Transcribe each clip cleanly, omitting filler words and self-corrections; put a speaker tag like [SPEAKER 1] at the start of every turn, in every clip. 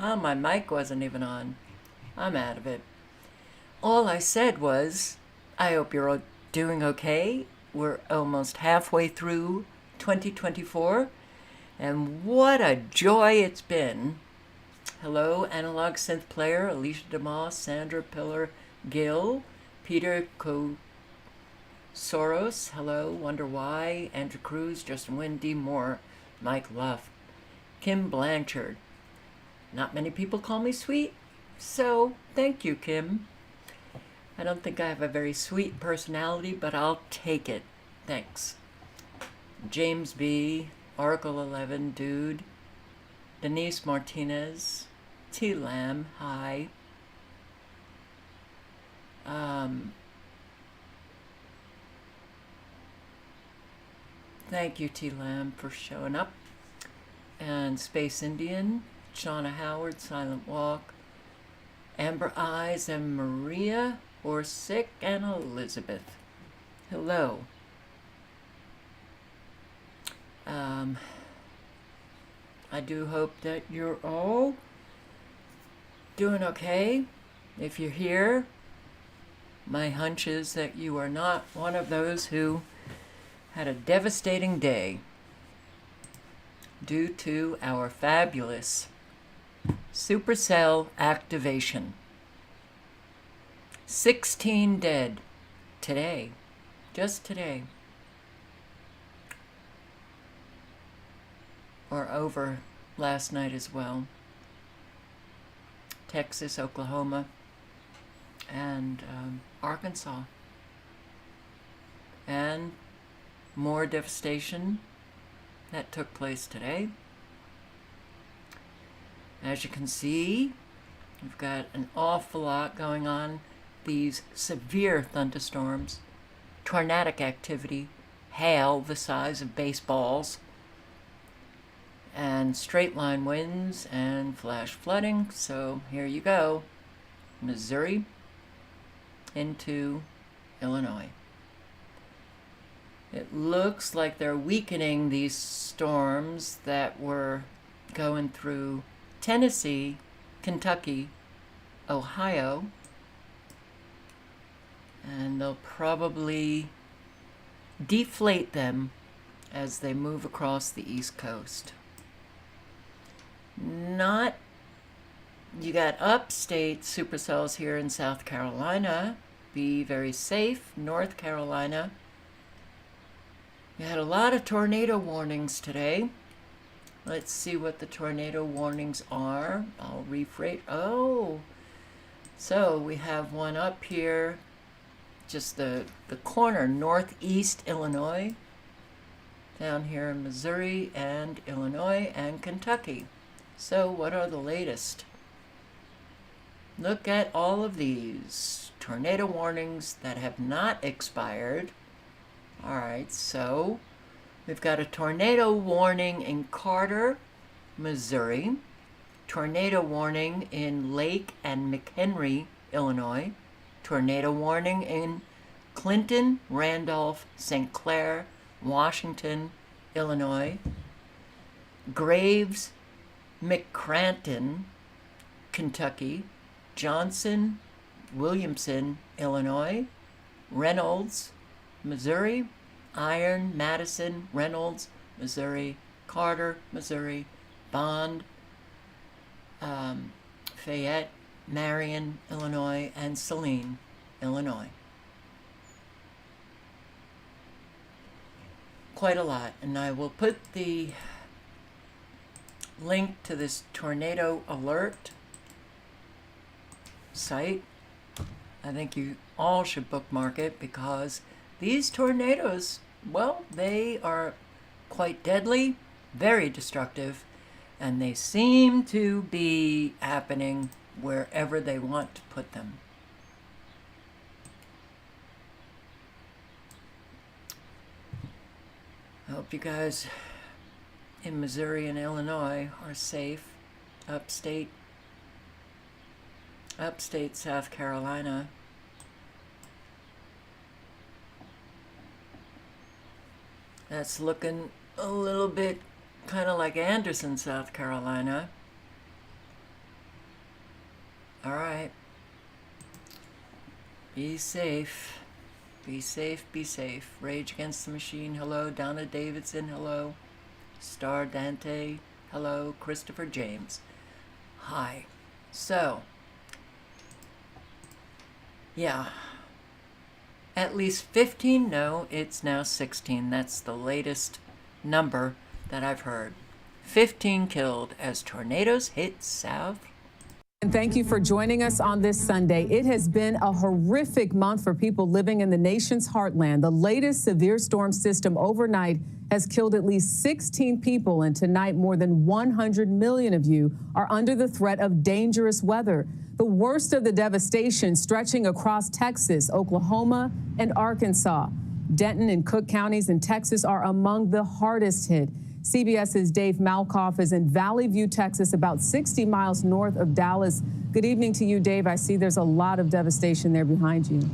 [SPEAKER 1] Oh, my mic wasn't even on. I'm out of it. All I said was, I hope you're all doing okay. We're almost halfway through 2024, and what a joy it's been. Hello, Analog Synth Player, Alicia DeMoss, Sandra Pillar, Gill, Peter Soros, hello, Wonder Why, Andrew Cruz, Justin Wendy Moore, Mike Luff, Kim Blanchard. Not many people call me sweet, so thank you, Kim. I don't think I have a very sweet personality, but I'll take it. Thanks. James B., Oracle 11, Dude, Denise Martinez, T. Lamb, hi. Thank you, T. Lamb, for showing up. And Space Indian, Shauna Howard, Silent Walk, Amber Eyes, and Maria, Orsick, and Elizabeth. Hello. I do hope that you're all doing okay. If you're here, my hunch is that you are not one of those who had a devastating day due to our fabulous supercell activation. 16 dead today, just today. Or over last night as well. Texas, Oklahoma, and Arkansas. And more devastation that took place today. As you can see, we've got an awful lot going on. These severe thunderstorms, tornadic activity, hail the size of baseballs, and straight line winds and flash flooding. So here you go. Missouri into Illinois. It looks like they're weakening these storms that were going through Tennessee, Kentucky, Ohio, and they'll probably deflate them as they move across the East Coast. You got upstate supercells here in South Carolina. Be very safe. North Carolina. You had a lot of tornado warnings today. Let's see what the tornado warnings are. I'll rephrase. Oh, so we have one up here, just the corner, northeast Illinois, down here in Missouri and Illinois and Kentucky. So what are the latest? Look at all of these tornado warnings that have not expired. All right, so we've got a tornado warning in Carter, Missouri, tornado warning in Lake and McHenry, Illinois, tornado warning in Clinton, Randolph, St. Clair, Washington, Illinois, Graves, McCranton, Kentucky, Johnson, Williamson, Illinois, Reynolds, Missouri, Iron, Madison, Reynolds, Missouri, Carter, Missouri, Bond, Fayette, Marion, Illinois, and Saline, Illinois. Quite a lot, and I will put the link to this tornado alert site. I think you all should bookmark it because these tornadoes, well, they are quite deadly, very destructive, and they seem to be happening wherever they want to put them. I hope you guys in Missouri and Illinois are safe. Upstate South Carolina. That's looking a little bit kind of like Anderson, South Carolina. All right. Be safe. Be safe, be safe. Rage Against the Machine, hello. Donna Davidson, hello. Star Dante, hello. Christopher James, hi. So, yeah. At least 15, no, it's now 16. That's the latest number that I've heard. 15 killed as tornadoes hit south.
[SPEAKER 2] And thank you for joining us on this Sunday. It has been a horrific month for people living in the nation's heartland. The latest severe storm system overnight has killed at least 16 people, and tonight more than 100 million of you are under the threat of dangerous weather. The worst of the devastation stretching across Texas, Oklahoma, and Arkansas. Denton and Cook counties in Texas are among the hardest hit. CBS's Dave Malkoff is in Valley View, Texas, about 60 miles north of Dallas. Good evening to you, Dave. I see there's a lot of devastation there behind you.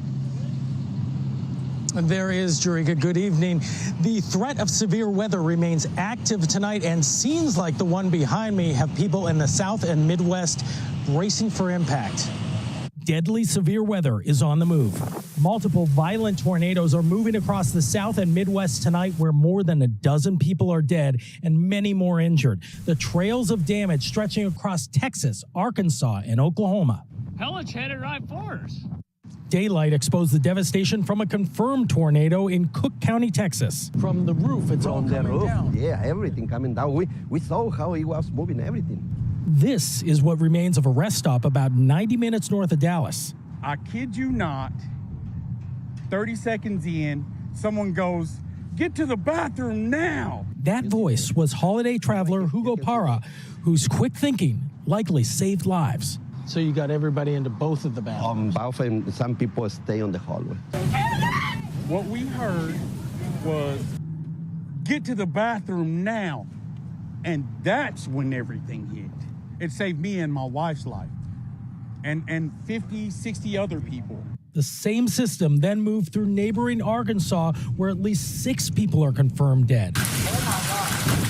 [SPEAKER 3] There is, Jurika. Good evening. The threat of severe weather remains active tonight, and scenes like the one behind me have people in the South and Midwest bracing for impact. Deadly severe weather is on the move. Multiple violent tornadoes are moving across the South and Midwest tonight, where more than a dozen people are dead and many more injured. The trails of damage stretching across Texas, Arkansas, and Oklahoma.
[SPEAKER 4] Hellish headed right for us.
[SPEAKER 3] Daylight exposed the devastation from a confirmed tornado in Cook County, Texas. From the roof, it's all coming down.
[SPEAKER 5] Yeah, everything coming down. We saw how it was moving, everything.
[SPEAKER 3] This is what remains of a rest stop about 90 minutes north of Dallas.
[SPEAKER 4] I kid you not, 30 seconds in, someone goes, "Get to the bathroom now."
[SPEAKER 3] That voice was holiday traveler Hugo Parra, whose quick thinking likely saved lives. So you got everybody into both of the bathrooms?
[SPEAKER 5] Both, and some people stay on the hallway.
[SPEAKER 4] What we heard was, "Get to the bathroom now." And that's when everything hit. It saved me and my wife's life, and 50, 60 other people.
[SPEAKER 3] The same system then moved through neighboring Arkansas, where at least 6 people are confirmed dead.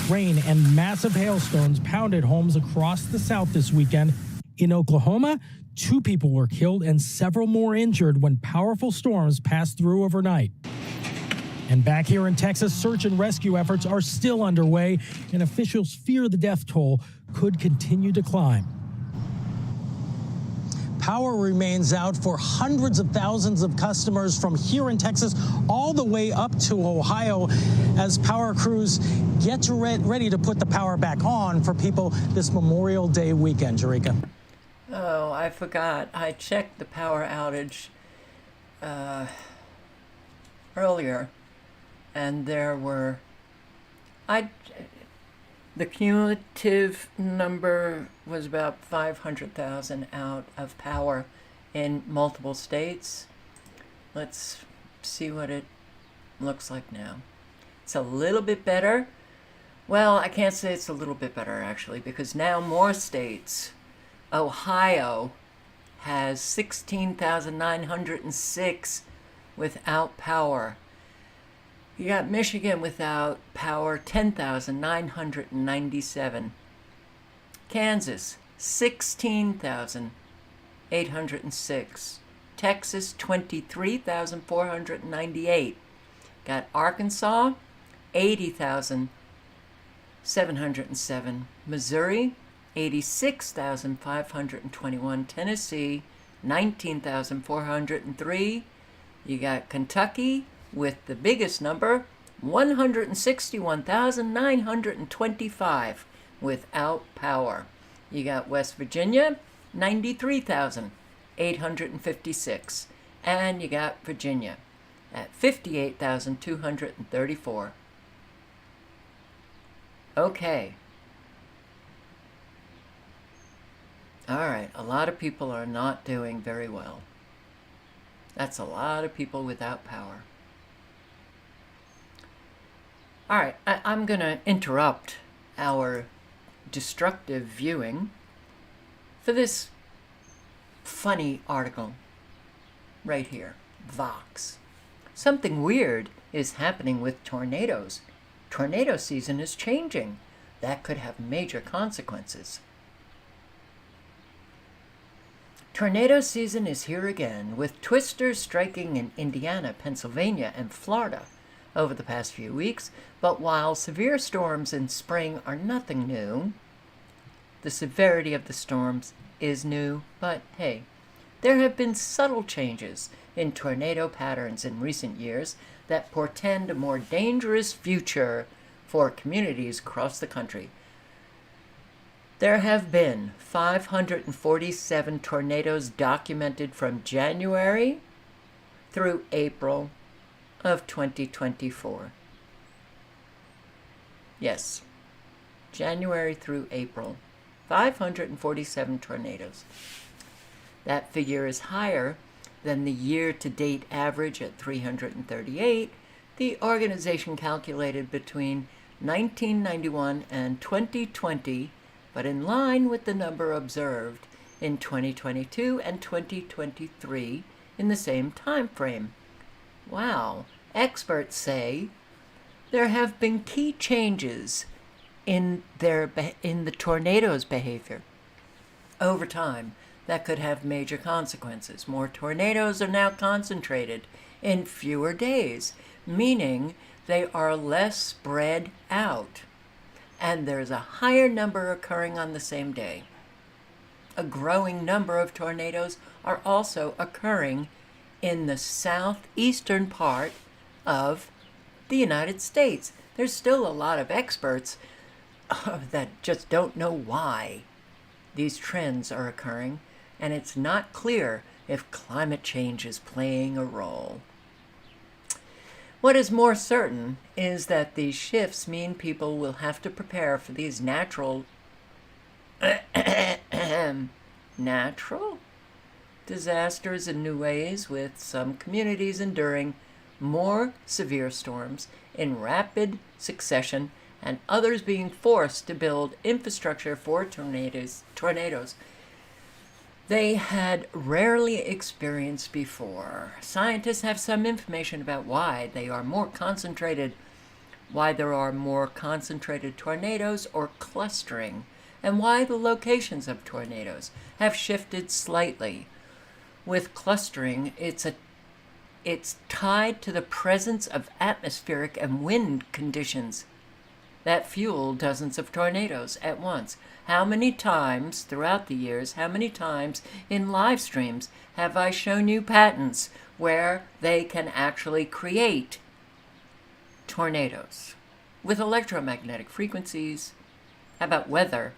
[SPEAKER 3] Rain and massive hailstones pounded homes across the South this weekend. In Oklahoma, 2 people were killed and several more injured when powerful storms passed through overnight. And back here in Texas, search and rescue efforts are still underway, and officials fear the death toll could continue to climb. Power remains out for hundreds of thousands of customers from here in Texas all the way up to Ohio as power crews get ready to put the power back on for people this Memorial Day weekend. Jurika.
[SPEAKER 1] Oh, I forgot. I checked the power outage earlier, and there were, the cumulative number was about 500,000 out of power in multiple states. Let's see what it looks like now. It's a little bit better. Well, I can't say it's a little bit better, actually, because now more states. Ohio has 16,906 without power. You got Michigan without power, 10,997. Kansas, 16,806. Texas, 23,498. Got Arkansas, 80,707. Missouri, 86,521. Tennessee, 19,403. You got Kentucky with the biggest number, 161,925 without power. You got West Virginia, 93,856. And you got Virginia at 58,234. Okay. All right, a lot of people are not doing very well. That's a lot of people without power. All right, I'm going to interrupt our destructive viewing for this funny article right here. Vox. Something weird is happening with tornadoes. Tornado season is changing. That could have major consequences. Tornado season is here again, with twisters striking in Indiana, Pennsylvania, and Florida over the past few weeks. But while severe storms in spring are nothing new, the severity of the storms is new. But hey, there have been subtle changes in tornado patterns in recent years that portend a more dangerous future for communities across the country. There have been 547 tornadoes documented from January through April of 2024. Yes, January through April, 547 tornadoes. That figure is higher than the year-to-date average at 338 the organization calculated between 1991 and 2020, but in line with the number observed in 2022 and 2023 in the same time frame. Wow. Experts say there have been key changes in the tornado's behavior over time that could have major consequences. More tornadoes are now concentrated in fewer days, meaning they are less spread out, and there's a higher number occurring on the same day. A growing number of tornadoes are also occurring in the southeastern part of the United States. There's still a lot of experts that just don't know why these trends are occurring, and it's not clear if climate change is playing a role. What is more certain is that these shifts mean people will have to prepare for these natural disasters in new ways, with some communities enduring more severe storms in rapid succession and others being forced to build infrastructure for tornadoes they had rarely experienced before. Scientists have some information about why there are more concentrated tornadoes or clustering, and why the locations of tornadoes have shifted slightly. With clustering, it's tied to the presence of atmospheric and wind conditions that fuel dozens of tornadoes at once. How many times throughout the years, how many times in live streams have I shown you patents where they can actually create tornadoes with electromagnetic frequencies? How about weather?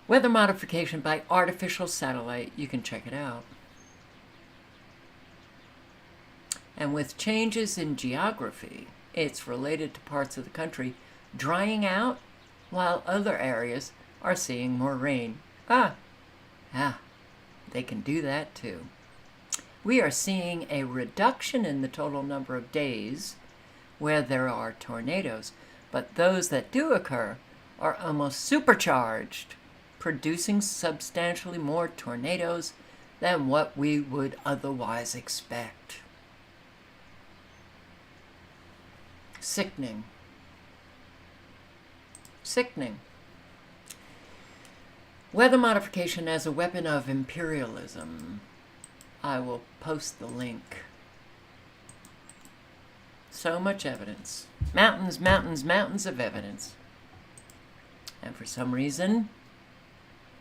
[SPEAKER 1] Weather modification by artificial satellite. You can check it out. And with changes in geography, it's related to parts of the country drying out while other areas are seeing more rain. They can do that too. We are seeing a reduction in the total number of days where there are tornadoes, but those that do occur are almost supercharged, producing substantially more tornadoes than what we would otherwise expect. Sickening. Weather modification as a weapon of imperialism. I will post the link. So much evidence. Mountains of evidence. And for some reason,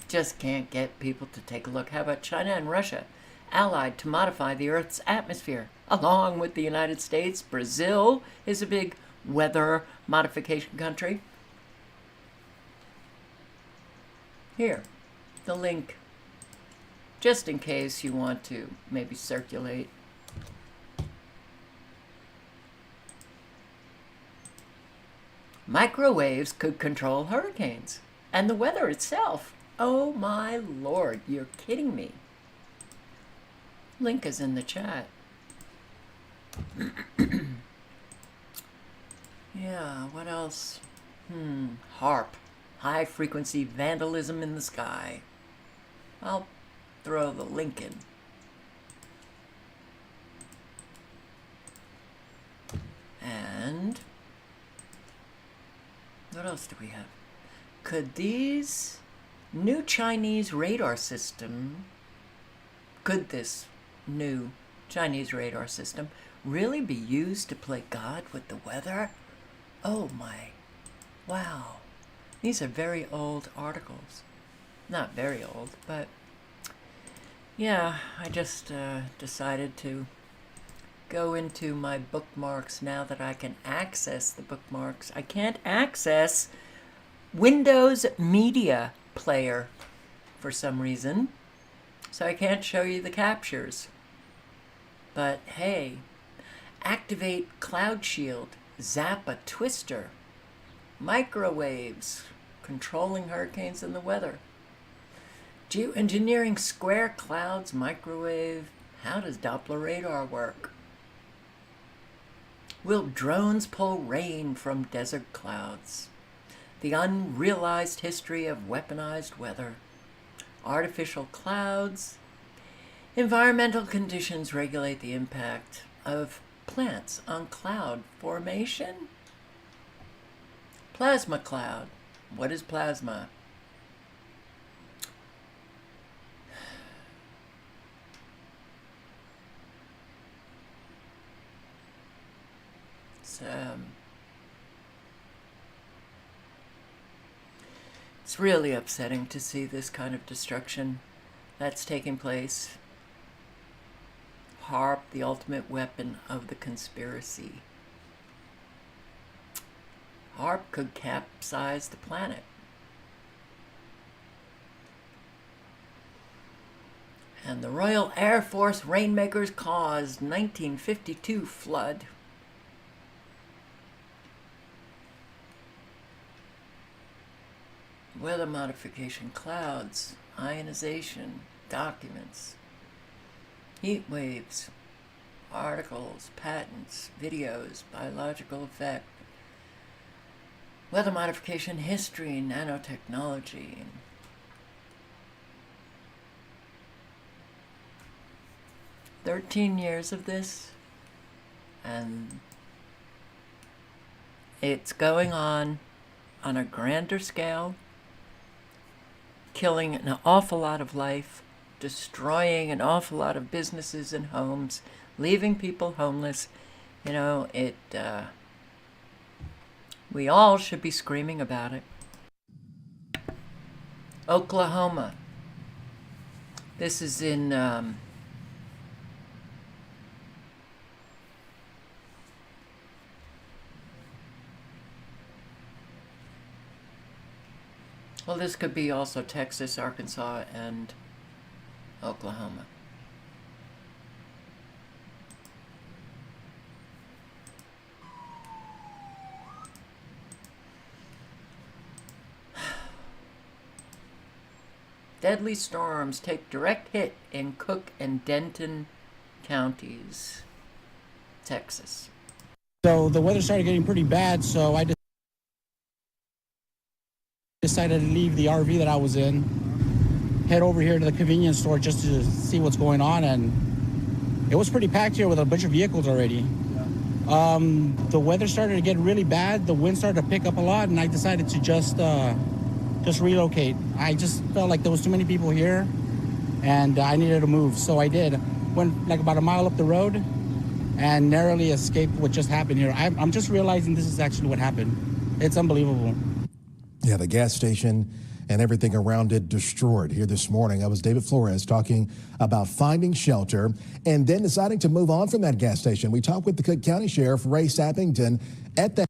[SPEAKER 1] just can't get people to take a look. How about China and Russia, allied to modify the Earth's atmosphere, along with the United States? Brazil is a big weather modification country. Here, the link, just in case you want to maybe circulate. Microwaves could control hurricanes and the weather itself. Oh my Lord, you're kidding me. Link is in the chat. Yeah, what else? HAARP. High frequency vandalism in the sky. I'll throw the link in. And what else do we have? Could these new Chinese radar system Could this new Chinese radar system really be used to play God with the weather? Oh my, wow. These are very old articles. Not very old, but yeah, I just decided to go into my bookmarks now that I can access the bookmarks. I can't access Windows Media Player for some reason, so I can't show you the captures. But hey, activate Cloud Shield, zap a twister, microwaves, controlling hurricanes and the weather, geoengineering square clouds, microwave, how does Doppler radar work? Will drones pull rain from desert clouds? The unrealized history of weaponized weather, artificial clouds, environmental conditions regulate the impact of plants on cloud formation. Plasma cloud. What is plasma? It's really upsetting to see this kind of destruction that's taking place. HARP, the ultimate weapon of the conspiracy. HARP could capsize the planet. And the Royal Air Force rainmakers caused 1952 flood. Weather modification, clouds, ionization, documents, heat waves, articles, patents, videos, biological effect, weather modification history, nanotechnology. 13 years of this, and it's going on a grander scale, killing an awful lot of life, destroying an awful lot of businesses and homes, leaving people homeless. You know, we all should be screaming about it. Oklahoma. This is in well, this could be also Texas, Arkansas, and Oklahoma. Deadly storms take direct hit in Cook and Denton counties, Texas.
[SPEAKER 6] So the weather started getting pretty bad, so I decided to leave the RV that I was in, head over here to the convenience store just to see what's going on, and it was pretty packed here with a bunch of vehicles already. The weather started to get really bad, the wind started to pick up a lot, and I decided to just relocate. I just felt like there was too many people here, and I needed to move, so I did. Went like about a mile up the road, and narrowly escaped what just happened here. I'm just realizing this is actually what happened. It's unbelievable.
[SPEAKER 7] Yeah, the gas station and everything around it destroyed here this morning. That was David Flores talking about finding shelter and then deciding to move on from that gas station. We talked with the Cook County Sheriff, Ray Sappington, at the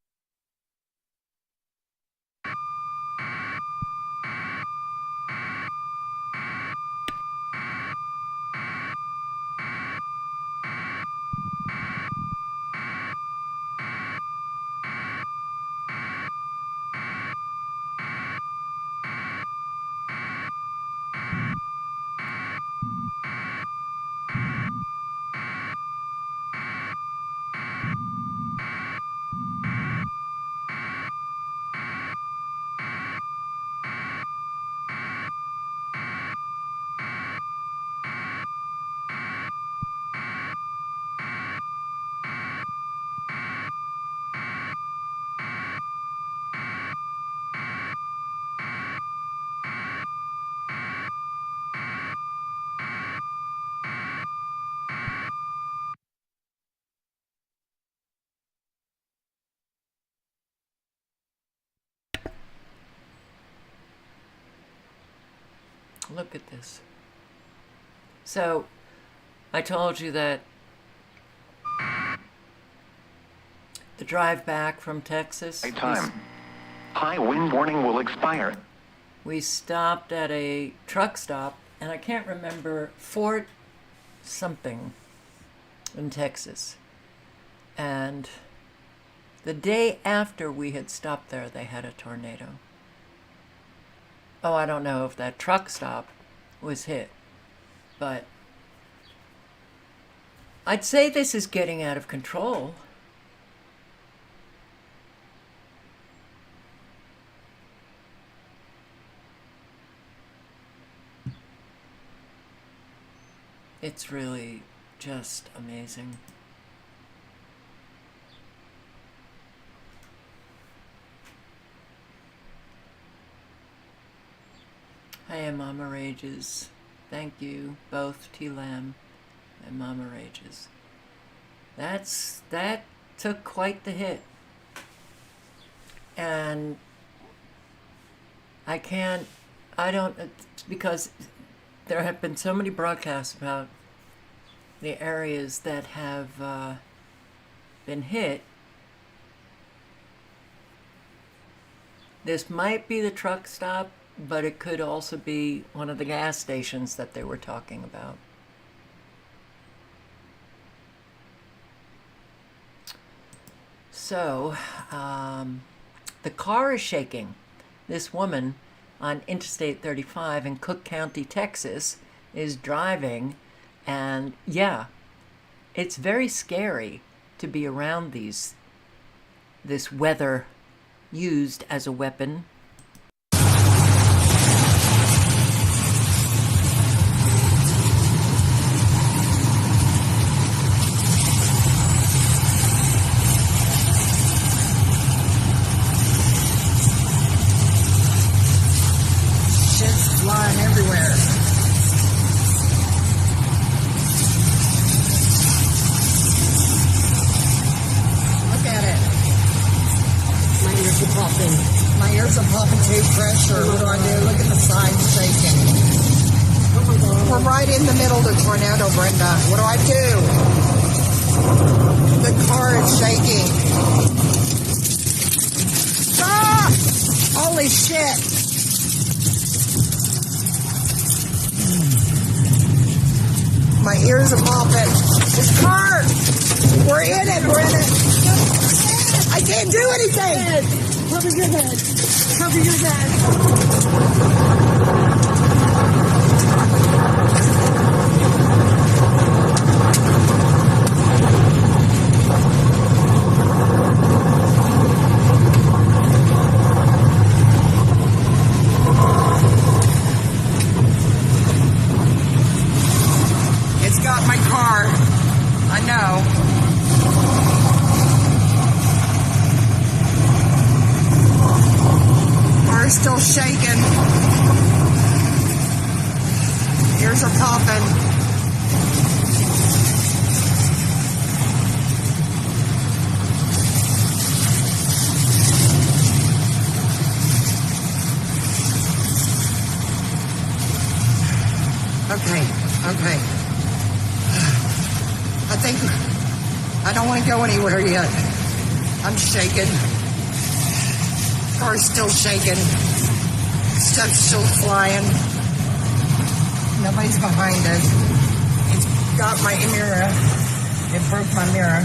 [SPEAKER 1] Look at this. So, I told you that the drive back from Texas.
[SPEAKER 8] Time. High wind warning will expire.
[SPEAKER 1] We stopped at a truck stop, and I can't remember, Fort something in Texas. And the day after we had stopped there, they had a tornado. Oh, I don't know if that truck stop was hit, but I'd say this is getting out of control. It's really just amazing. Hi, Mama Rages. Thank you, both T Lamb and Mama Rages. That took quite the hit. And because there have been so many broadcasts about the areas that have been hit. This might be the truck stop, but it could also be one of the gas stations that they were talking about. So, the car is shaking. This woman on Interstate 35 in Cook County, Texas, is driving, and yeah, it's very scary to be around this weather used as a weapon.
[SPEAKER 9] Flying everywhere. Look at it. My ears are popping. My ears are popping too. Pressure. What do I do? Look at the signs shaking. Oh my God. We're right in the middle of the tornado, Brenda. What do I do? The car is shaking. Ah! Holy shit. My ears are popping. This car! We're in it, Brennan! I can't do anything! Cover your head. Cover your head. Got my car. I know. Car's still shaking. Ears are popping. Okay. I don't want to go anywhere yet. I'm shaking. Car's still shaking. Stuff's still flying. Nobody's behind us. It's got my mirror. It broke my mirror.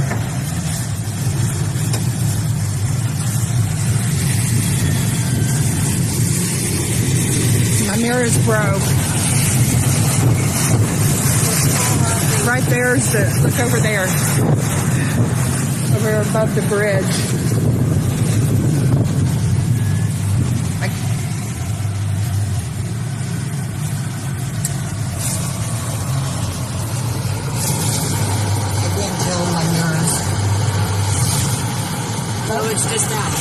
[SPEAKER 9] My mirror's broke. Right there's look over there. Over above the bridge. I can't tell my nerves.
[SPEAKER 10] Oh, it's just out.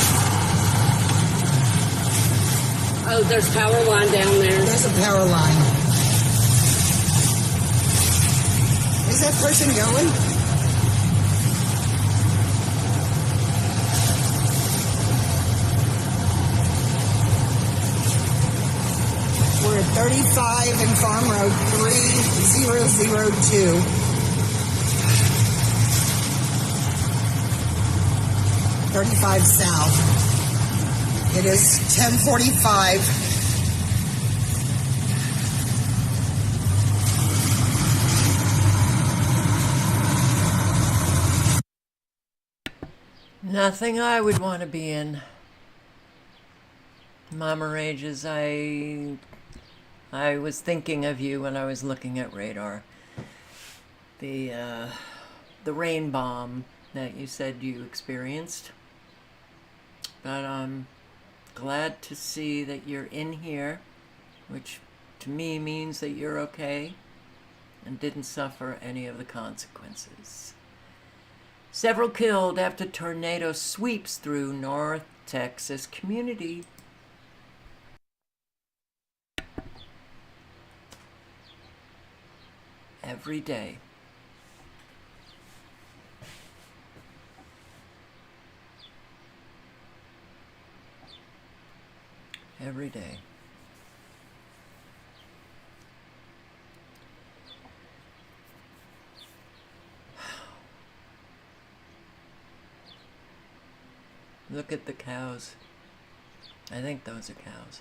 [SPEAKER 10] Oh, there's power line down there.
[SPEAKER 9] There's a power line. Is that person going? We're at 35. 35 and Farm Road 3002. 35 south. It is 10:45.
[SPEAKER 1] Nothing I would want to be in. Mama Rages, I was thinking of you when I was looking at radar. The rain bomb that you said you experienced. But I'm glad to see that you're in here, which to me means that you're okay and didn't suffer any of the consequences. Several killed after tornado sweeps through North Texas community. Every day. Every day. Look at the cows. I think those are cows.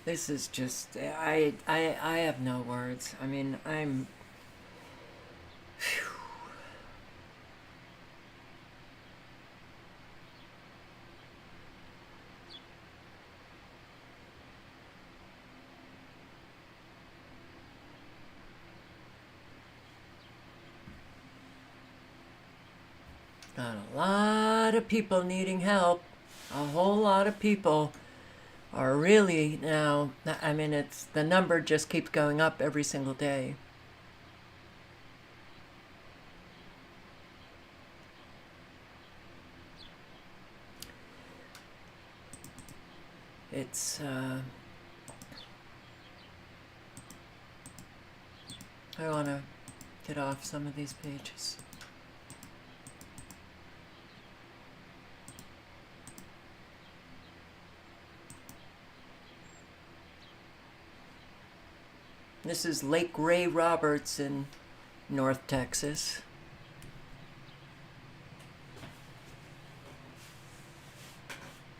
[SPEAKER 1] This is just, I have no words. I mean, I'm, phew. Got a lot of people needing help. A whole lot of people are really now, I mean, it's, the number just keeps going up every single day. It's, I want to get off some of these pages. This is Lake Ray Roberts in North Texas.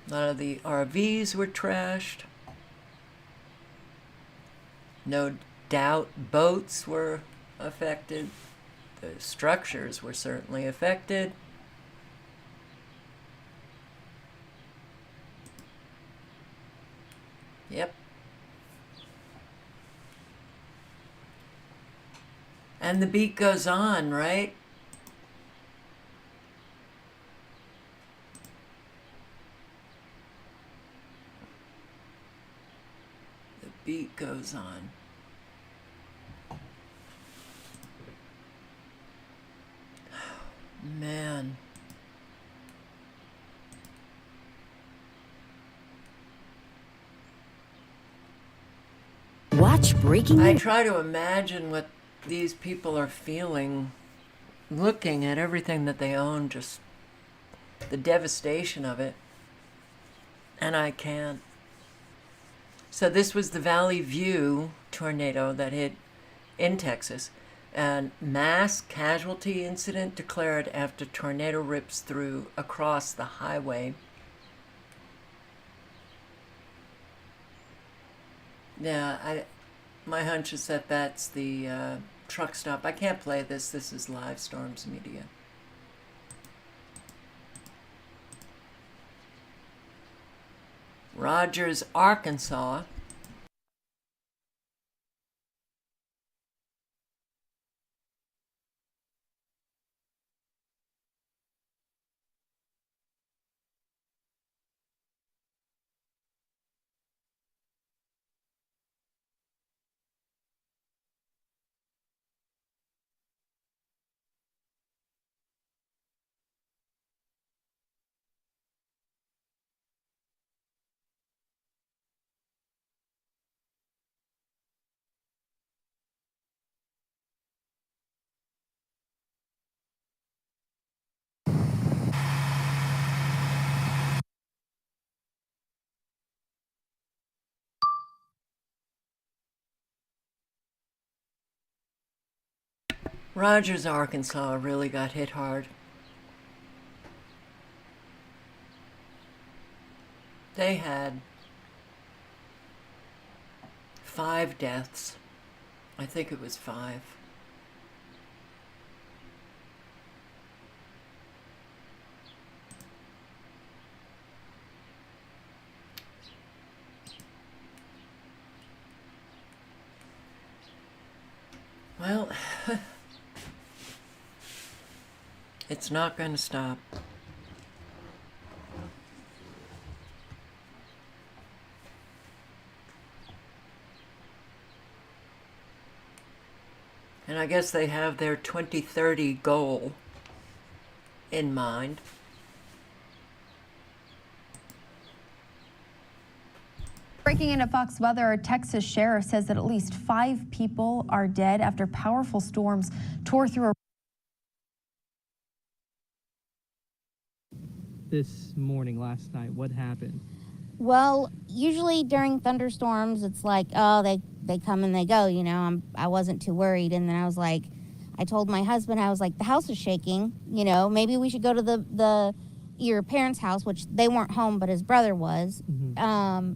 [SPEAKER 1] A lot of the RVs were trashed. No doubt boats were affected. The structures were certainly affected. Yep. And the beat goes on, right? The beat goes on. Man.
[SPEAKER 11] Watch breaking
[SPEAKER 1] I
[SPEAKER 11] news.
[SPEAKER 1] try to imagine what these people are feeling, looking at everything that they own, just the devastation of it. And I can't. So this was the Valley View tornado that hit in Texas. And mass casualty incident declared after tornado rips through across the highway. Yeah, my hunch is that that's the truck stop. I can't play this. This is Live Storms Media. Rogers, Arkansas. Rogers, Arkansas really got hit hard. They had 5 deaths. I think it was 5. Well, it's not going to stop. And I guess they have their 2030 goal in mind.
[SPEAKER 11] Breaking into Fox Weather, a Texas sheriff says that at least 5 people are dead after powerful storms tore through a
[SPEAKER 12] this morning, last night. What happened?
[SPEAKER 13] Well, usually during thunderstorms, it's like, oh, they come and they go, you know. I wasn't too worried. And then I was like, I told my husband, I was like, the house is shaking, you know, maybe we should go to your parents' house, which they weren't home, but his brother was.
[SPEAKER 12] Mm-hmm.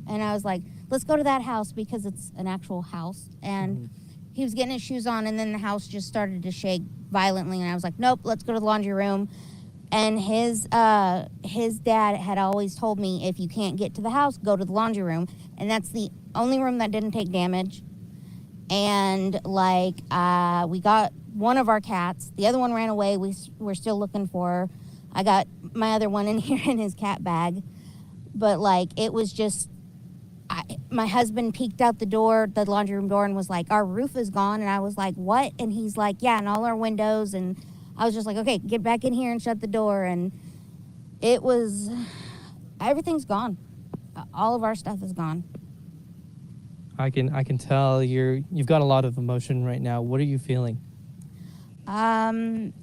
[SPEAKER 13] And I was like, let's go to that house because it's an actual house. And he was getting his shoes on, and then the house just started to shake violently. And I was like, nope, let's go to the laundry room. And his dad had always told me, if you can't get to the house, go to the laundry room. And that's the only room that didn't take damage. And like, we got one of our cats. The other one ran away. We're still looking for her. I got my other one in here in his cat bag. But like, it was just, my husband peeked out the laundry room door, and was like, our roof is gone. And I was like, what? And he's like, yeah, and all our windows. And I was just like, okay, get back in here and shut the door. And it was, everything's gone. All of our stuff is gone.
[SPEAKER 12] I can tell you've got a lot of emotion right now. What are you feeling?
[SPEAKER 13] I'm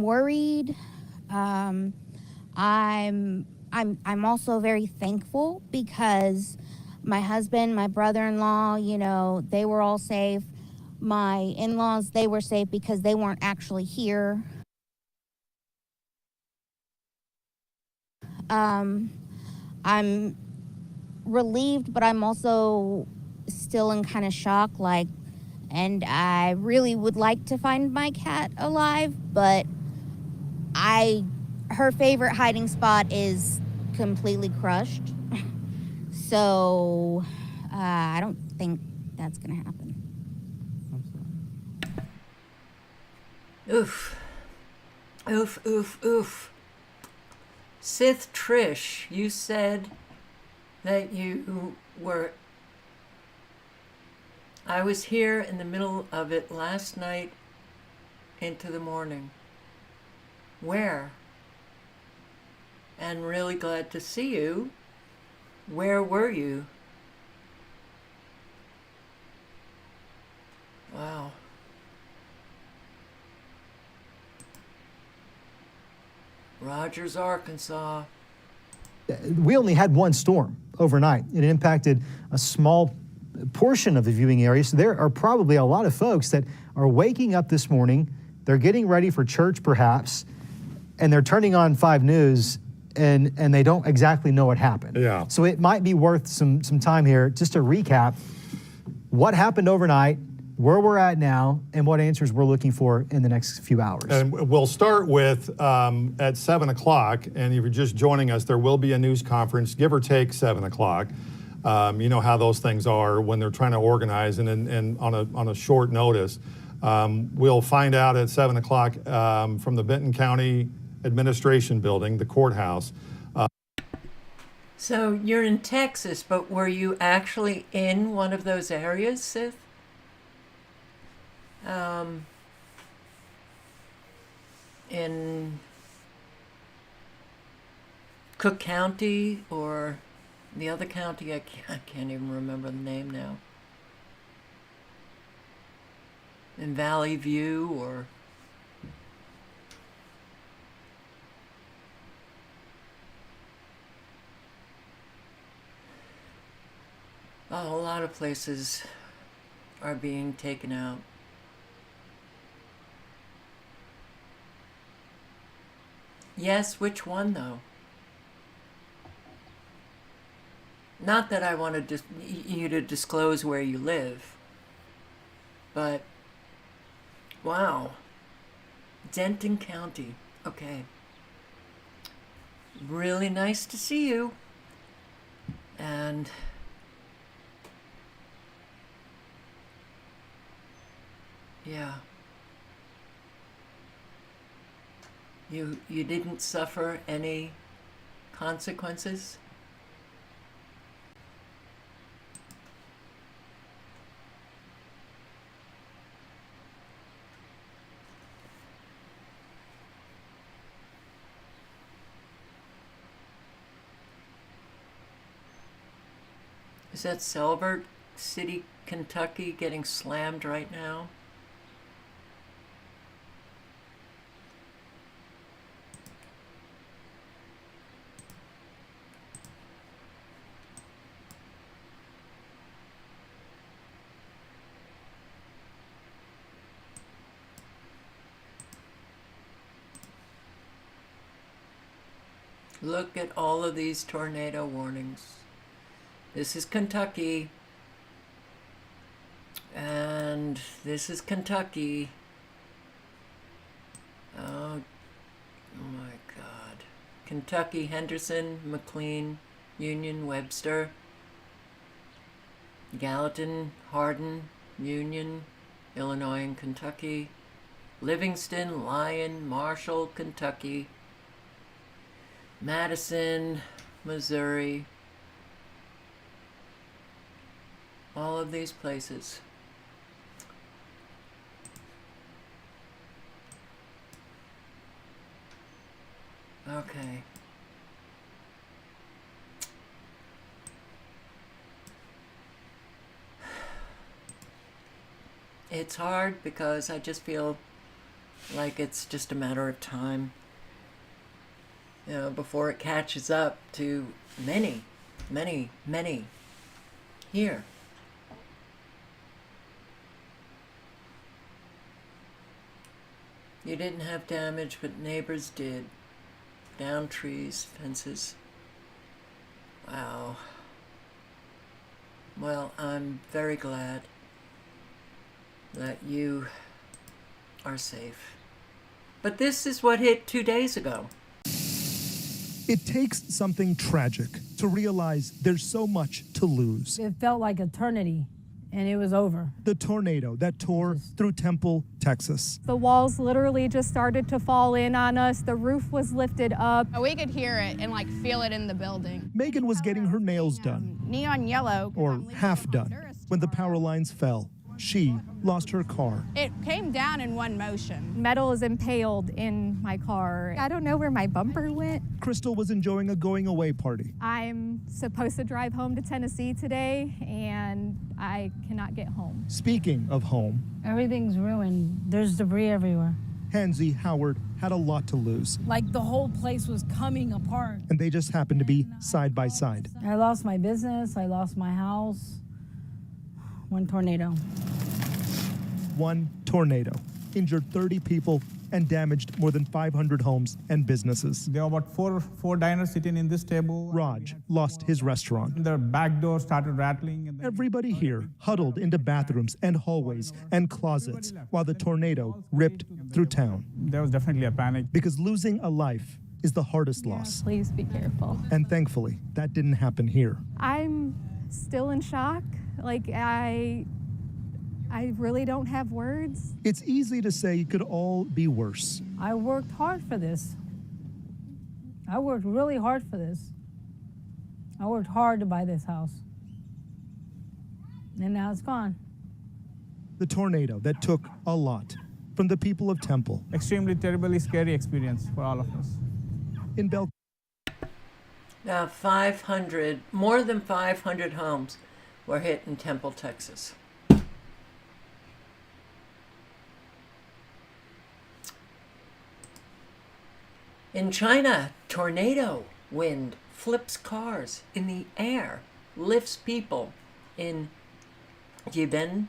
[SPEAKER 13] worried. I'm also very thankful because my husband, my brother-in-law, you know, they were all safe. My in-laws, they were safe because they weren't actually here. I'm relieved, but I'm also still in kind of shock, like, and I really would like to find my cat alive, but her favorite hiding spot is completely crushed. So I don't think that's gonna happen.
[SPEAKER 1] Oof. Oof, oof, oof. Sith Trish, you said that you were... I was here in the middle of it last night into the morning. Where? And really glad to see you. Where were you? Wow. Rogers, Arkansas.
[SPEAKER 14] We only had one storm overnight. It impacted a small portion of the viewing area. So there are probably a lot of folks that are waking up this morning. They're getting ready for church perhaps, and they're turning on 5 News and they don't exactly know what happened.
[SPEAKER 15] Yeah.
[SPEAKER 14] So it might be worth some time here just to recap what happened overnight, where we're at now, and what answers we're looking for in the next few hours.
[SPEAKER 15] And we'll start with at 7 o'clock, and if you're just joining us, there will be a news conference, give or take 7 o'clock. You know how those things are when they're trying to organize and on a short notice. We'll find out at 7 o'clock from the Benton County Administration Building, the courthouse.
[SPEAKER 1] So you're in Texas, but were you actually in one of those areas, Sith? In Cook County or the other county? I can't even remember the name now. In Valley View or... Oh, a lot of places are being taken out. Yes, which one though? Not that I want you to disclose where you live, but wow. Denton County. Okay. Really nice to see you. And yeah. You didn't suffer any consequences? Is that Selvert City, Kentucky getting slammed right now? Look at all of these tornado warnings. This is Kentucky. And this is Kentucky. Oh my God. Kentucky, Henderson, McLean, Union, Webster, Gallatin, Hardin, Union, Illinois and Kentucky, Livingston, Lyon, Marshall, Kentucky, Madison, Missouri, all of these places. Okay. It's hard because I just feel like it's just a matter of time, you know, before it catches up to many, many, many here. You didn't have damage, but neighbors did. Down trees, fences. Wow. Well, I'm very glad that you are safe. But this is what hit 2 days ago.
[SPEAKER 16] It takes something tragic to realize there's so much to lose.
[SPEAKER 17] It felt like eternity, and it was over.
[SPEAKER 16] The tornado that tore through Temple, Texas.
[SPEAKER 18] The walls literally just started to fall in on us. The roof was lifted up.
[SPEAKER 19] We could hear it and like feel it in the building.
[SPEAKER 16] Megan was getting her nails done.
[SPEAKER 19] Neon yellow.
[SPEAKER 16] Or half done. When the power lines fell, she lost her car.
[SPEAKER 19] It came down in one motion.
[SPEAKER 18] Metal is impaled in my car. I don't know where my bumper went.
[SPEAKER 16] Crystal was enjoying a going away party.
[SPEAKER 18] I'm supposed to drive home to Tennessee today, and I cannot get home.
[SPEAKER 16] Speaking of home,
[SPEAKER 17] everything's ruined. There's debris everywhere.
[SPEAKER 16] Hansy Howard had a lot to lose.
[SPEAKER 17] Like the whole place was coming apart.
[SPEAKER 16] And they just happened to be side by side.
[SPEAKER 17] I lost my business. I lost my house. One tornado.
[SPEAKER 16] One tornado injured 30 people and damaged more than 500 homes and businesses.
[SPEAKER 20] There were about four diners sitting in this table.
[SPEAKER 16] Raj lost his restaurant.
[SPEAKER 20] The back door started rattling. And
[SPEAKER 16] everybody here huddled into bathrooms and hallways and closets while the tornado ripped through town.
[SPEAKER 20] There was definitely a panic.
[SPEAKER 16] Because losing a life is the hardest loss.
[SPEAKER 18] Please be careful.
[SPEAKER 16] And thankfully, that didn't happen here.
[SPEAKER 18] I'm still in shock. Like, I really don't have words.
[SPEAKER 16] It's easy to say it could all be worse.
[SPEAKER 17] I worked hard for this. I worked really hard for this. I worked hard to buy this house. And now it's gone.
[SPEAKER 16] The tornado that took a lot from the people of Temple.
[SPEAKER 20] Extremely terribly scary experience for all of us.
[SPEAKER 16] In Bel.
[SPEAKER 1] Now, more than 500 homes were hit in Temple, Texas. In China, tornado wind flips cars in the air, lifts people in Yibin.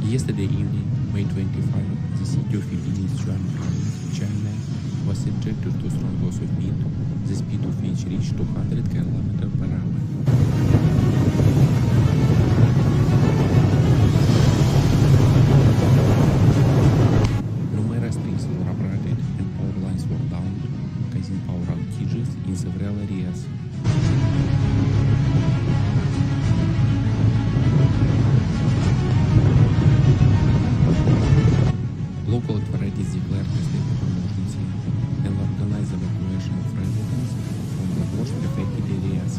[SPEAKER 21] Yesterday evening, May 25, the city of Venezuela province, China, was subjected to strong loss of wind, the speed of which reached 200 km per hour. Numerous trees were uprooted and power lines were down, causing power outages in several areas. Local authorities declared a state of emergency and organized evacuation of residents from the worst affected areas.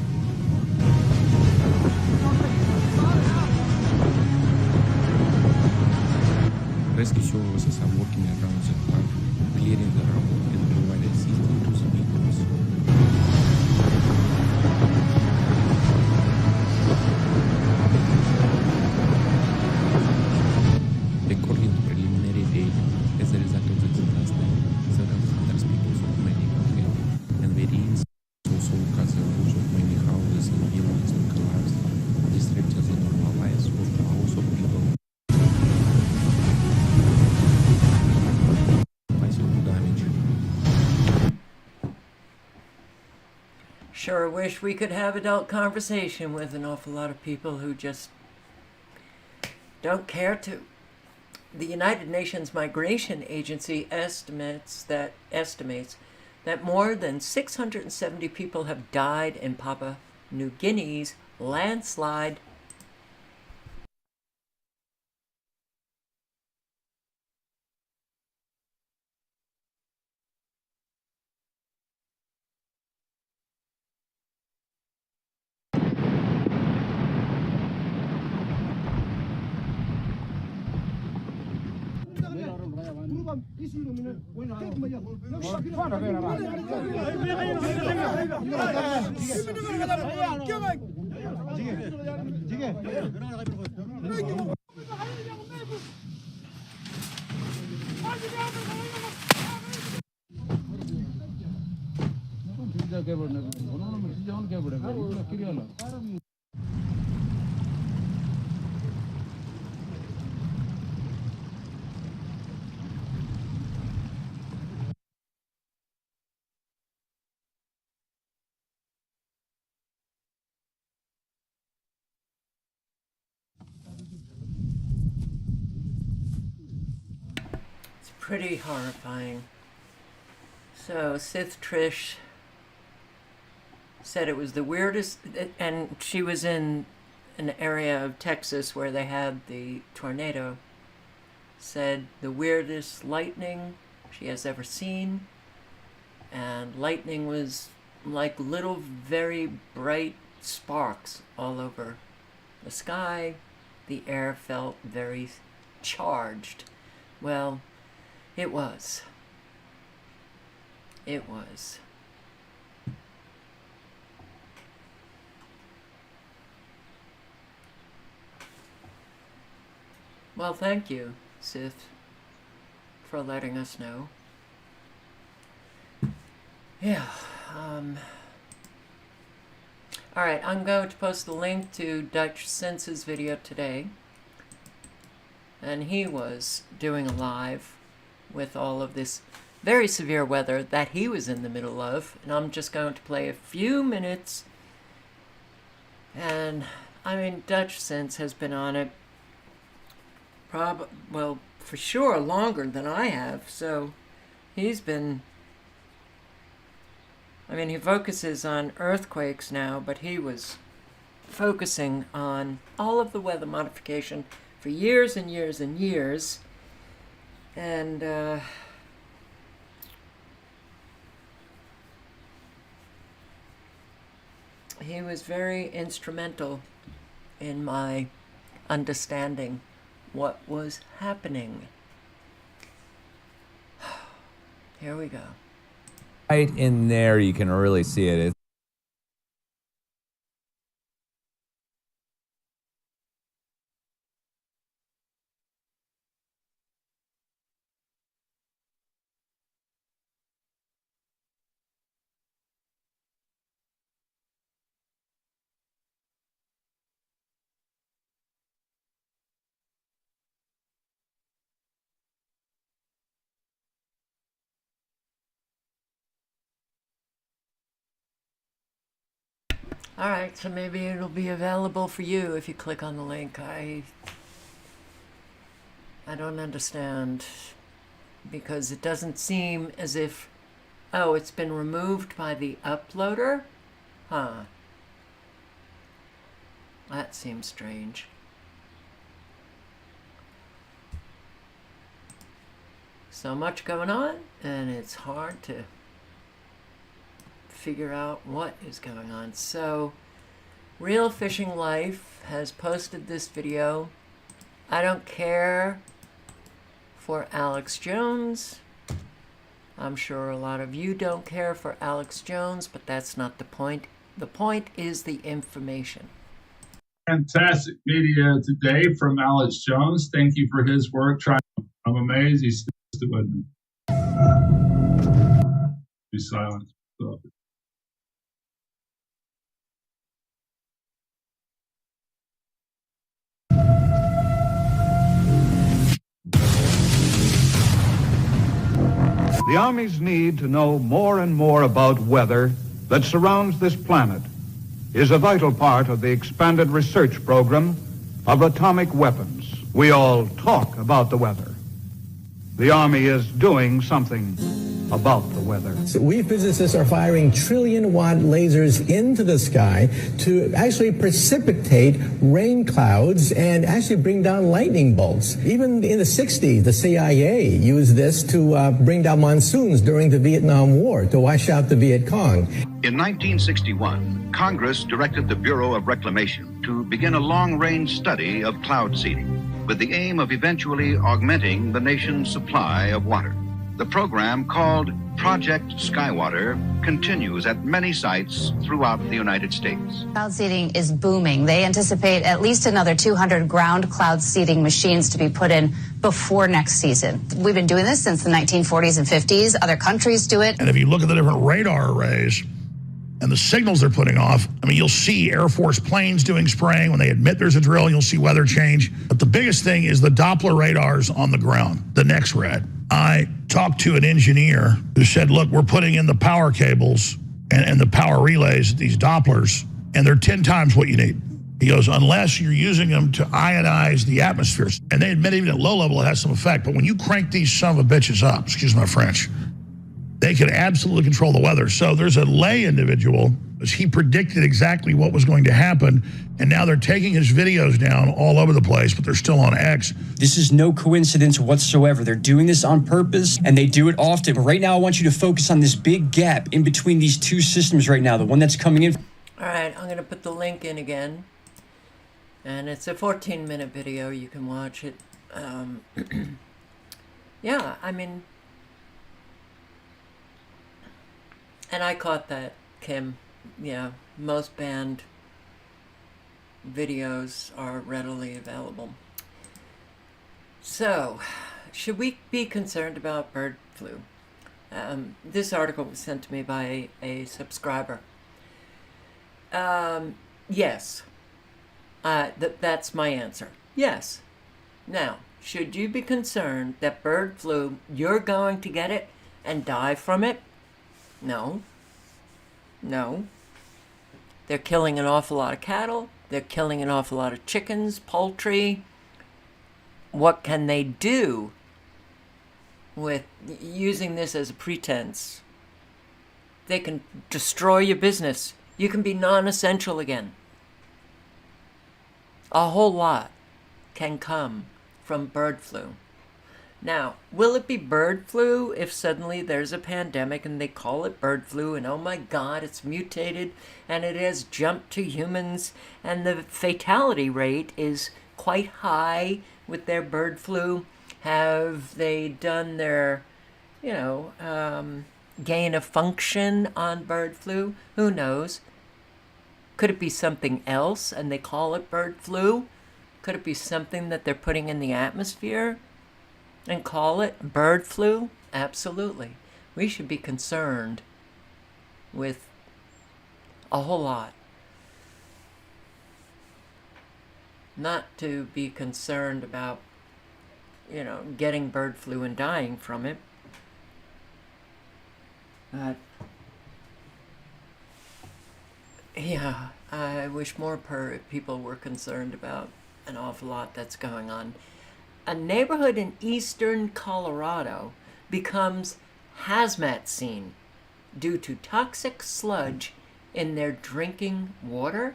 [SPEAKER 21] Rescue services are working around the clock, clearing the rubble and providing assistance to the victims. According to preliminary data, as a result of the disaster, several hundred people suffered medical help, and the rains also caused the roofs of many houses and buildings to collapse, disrupting the normal lives of thousands of people. Massive damage.
[SPEAKER 1] Sure wish we could have adult conversation with an awful lot of people who just don't care to. The United Nations Migration Agency estimates that more than 670 people have died in Papua New Guinea's landslide. It's pretty horrifying. So Sith Trish said it was the weirdest, and she was in an area of Texas where they had the tornado, said the weirdest lightning she has ever seen, and lightning was like little very bright sparks all over the sky. The air felt very charged. Well, it was. It was. Well, thank you, Sith, for letting us know. Yeah. All right, I'm going to post the link to Dutch Sense's video today. And he was doing a live with all of this very severe weather that he was in the middle of. And I'm just going to play a few minutes. And, I mean, Dutch Sense has been on it well, for sure longer than I have. So he's been, I mean, he focuses on earthquakes now, but he was focusing on all of the weather modification for years and years and years. And he was very instrumental in my understanding what was happening. Here we go.
[SPEAKER 22] Right in there, you can really see it.
[SPEAKER 1] All right, so maybe it'll be available for you if you click on the link. I don't understand, because it doesn't seem as if, oh, it's been removed by the uploader? Huh. That seems strange. So much going on, and it's hard to figure out what is going on. So, Real Fishing Life has posted this video. I don't care for Alex Jones. I'm sure a lot of you don't care for Alex Jones, but that's not the point. The point is the information.
[SPEAKER 2] Fantastic video today from Alex Jones. Thank you for his work. I'm amazed he's still with me. Be silent.
[SPEAKER 5] The Army's need to know more and more about weather that surrounds this planet is a vital part of the expanded research program of atomic weapons. We all talk about the weather. The Army is doing something about the weather.
[SPEAKER 23] So we physicists are firing trillion-watt lasers into the sky to actually precipitate rain clouds and actually bring down lightning bolts. Even in the 60s, the CIA used this to bring down monsoons during the Vietnam War to wash out the Viet Cong.
[SPEAKER 24] In 1961, Congress directed the Bureau of Reclamation to begin a long-range study of cloud seeding with the aim of eventually augmenting the nation's supply of water. The program, called Project Skywater, continues at many sites throughout the United States.
[SPEAKER 25] Cloud seeding is booming. They anticipate at least another 200 ground cloud seeding machines to be put in before next season. We've been doing this since the 1940s and 50s. Other countries do it.
[SPEAKER 26] And if you look at the different radar arrays and the signals they're putting off, I mean, you'll see Air Force planes doing spraying. When they admit there's a drill, you'll see weather change. But the biggest thing is the Doppler radars on the ground, the NEXRAD. I talked to an engineer who said, look, we're putting in the power cables and the power relays, these Dopplers, and they're 10 times what you need. He goes, unless you're using them to ionize the atmosphere. And they admit even at low level it has some effect. But when you crank these son of a bitches up, excuse my French, they can absolutely control the weather. So there's a lay individual, he predicted exactly what was going to happen, and now they're taking his videos down all over the place, but they're still on X.
[SPEAKER 27] This is no coincidence whatsoever. They're doing this on purpose, and they do it often. But right now, I want you to focus on this big gap in between these two systems right now, the one that's coming in.
[SPEAKER 1] All right, I'm going to put the link in again, and it's a 14-minute video. You can watch it. Yeah, I mean, and I caught that, Kim. Yeah, most banned videos are readily available. So, should we be concerned about bird flu? This article was sent to me by a subscriber. Yes. That's my answer. Yes. Now, should you be concerned that bird flu, you're going to get it and die from it? No. No. They're killing an awful lot of cattle. They're killing an awful lot of chickens, poultry. What can they do with using this as a pretense? They can destroy your business. You can be non-essential again. A whole lot can come from bird flu. Now, will it be bird flu if suddenly there's a pandemic and they call it bird flu and oh my God, it's mutated and it has jumped to humans and the fatality rate is quite high with their bird flu? Have they done their, gain of function on bird flu? Who knows? Could it be something else and they call it bird flu? Could it be something that they're putting in the atmosphere and call it bird flu? Absolutely. We should be concerned with a whole lot. Not to be concerned about, getting bird flu and dying from it. Yeah, I wish more people were concerned about an awful lot that's going on. A neighborhood in eastern Colorado becomes hazmat scene due to toxic sludge in their drinking water.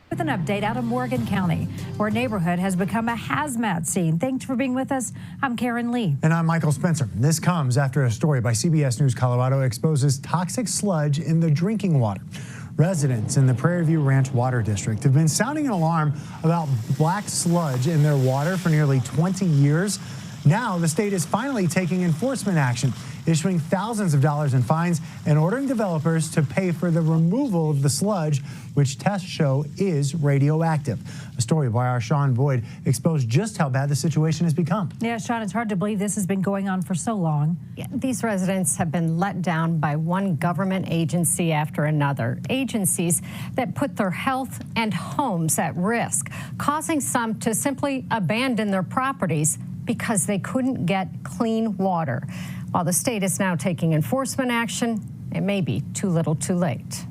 [SPEAKER 3] With an update out of Morgan County, where a neighborhood has become a hazmat scene. Thanks for being with us. I'm Karen Lee.
[SPEAKER 4] And I'm Michael Spencer. This comes after a story by CBS News Colorado exposes toxic sludge in the drinking water. Residents in the Prairie View Ranch Water District have been sounding an alarm about black sludge in their water for nearly 20 years. Now, the state is finally taking enforcement action, issuing thousands of dollars in fines and ordering developers to pay for the removal of the sludge, which tests show is radioactive. A story by our Sean Boyd exposed just how bad the situation has become.
[SPEAKER 3] Yeah, Sean, it's hard to believe this has been going on for so long.
[SPEAKER 6] Yeah, these residents have been let down by one government agency after another, agencies that put their health and homes at risk, causing some to simply abandon their properties because they couldn't get clean water. While the state is now taking enforcement action, it may be too little too late.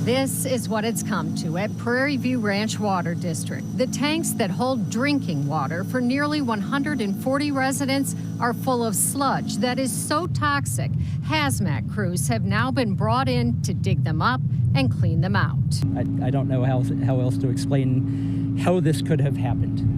[SPEAKER 6] This is what it's come to at Prairie View Ranch Water District. The tanks that hold drinking water for nearly 140 residents are full of sludge that is so toxic, hazmat crews have now been brought in to dig them up and clean them out.
[SPEAKER 7] I don't know how else to explain how this could have happened.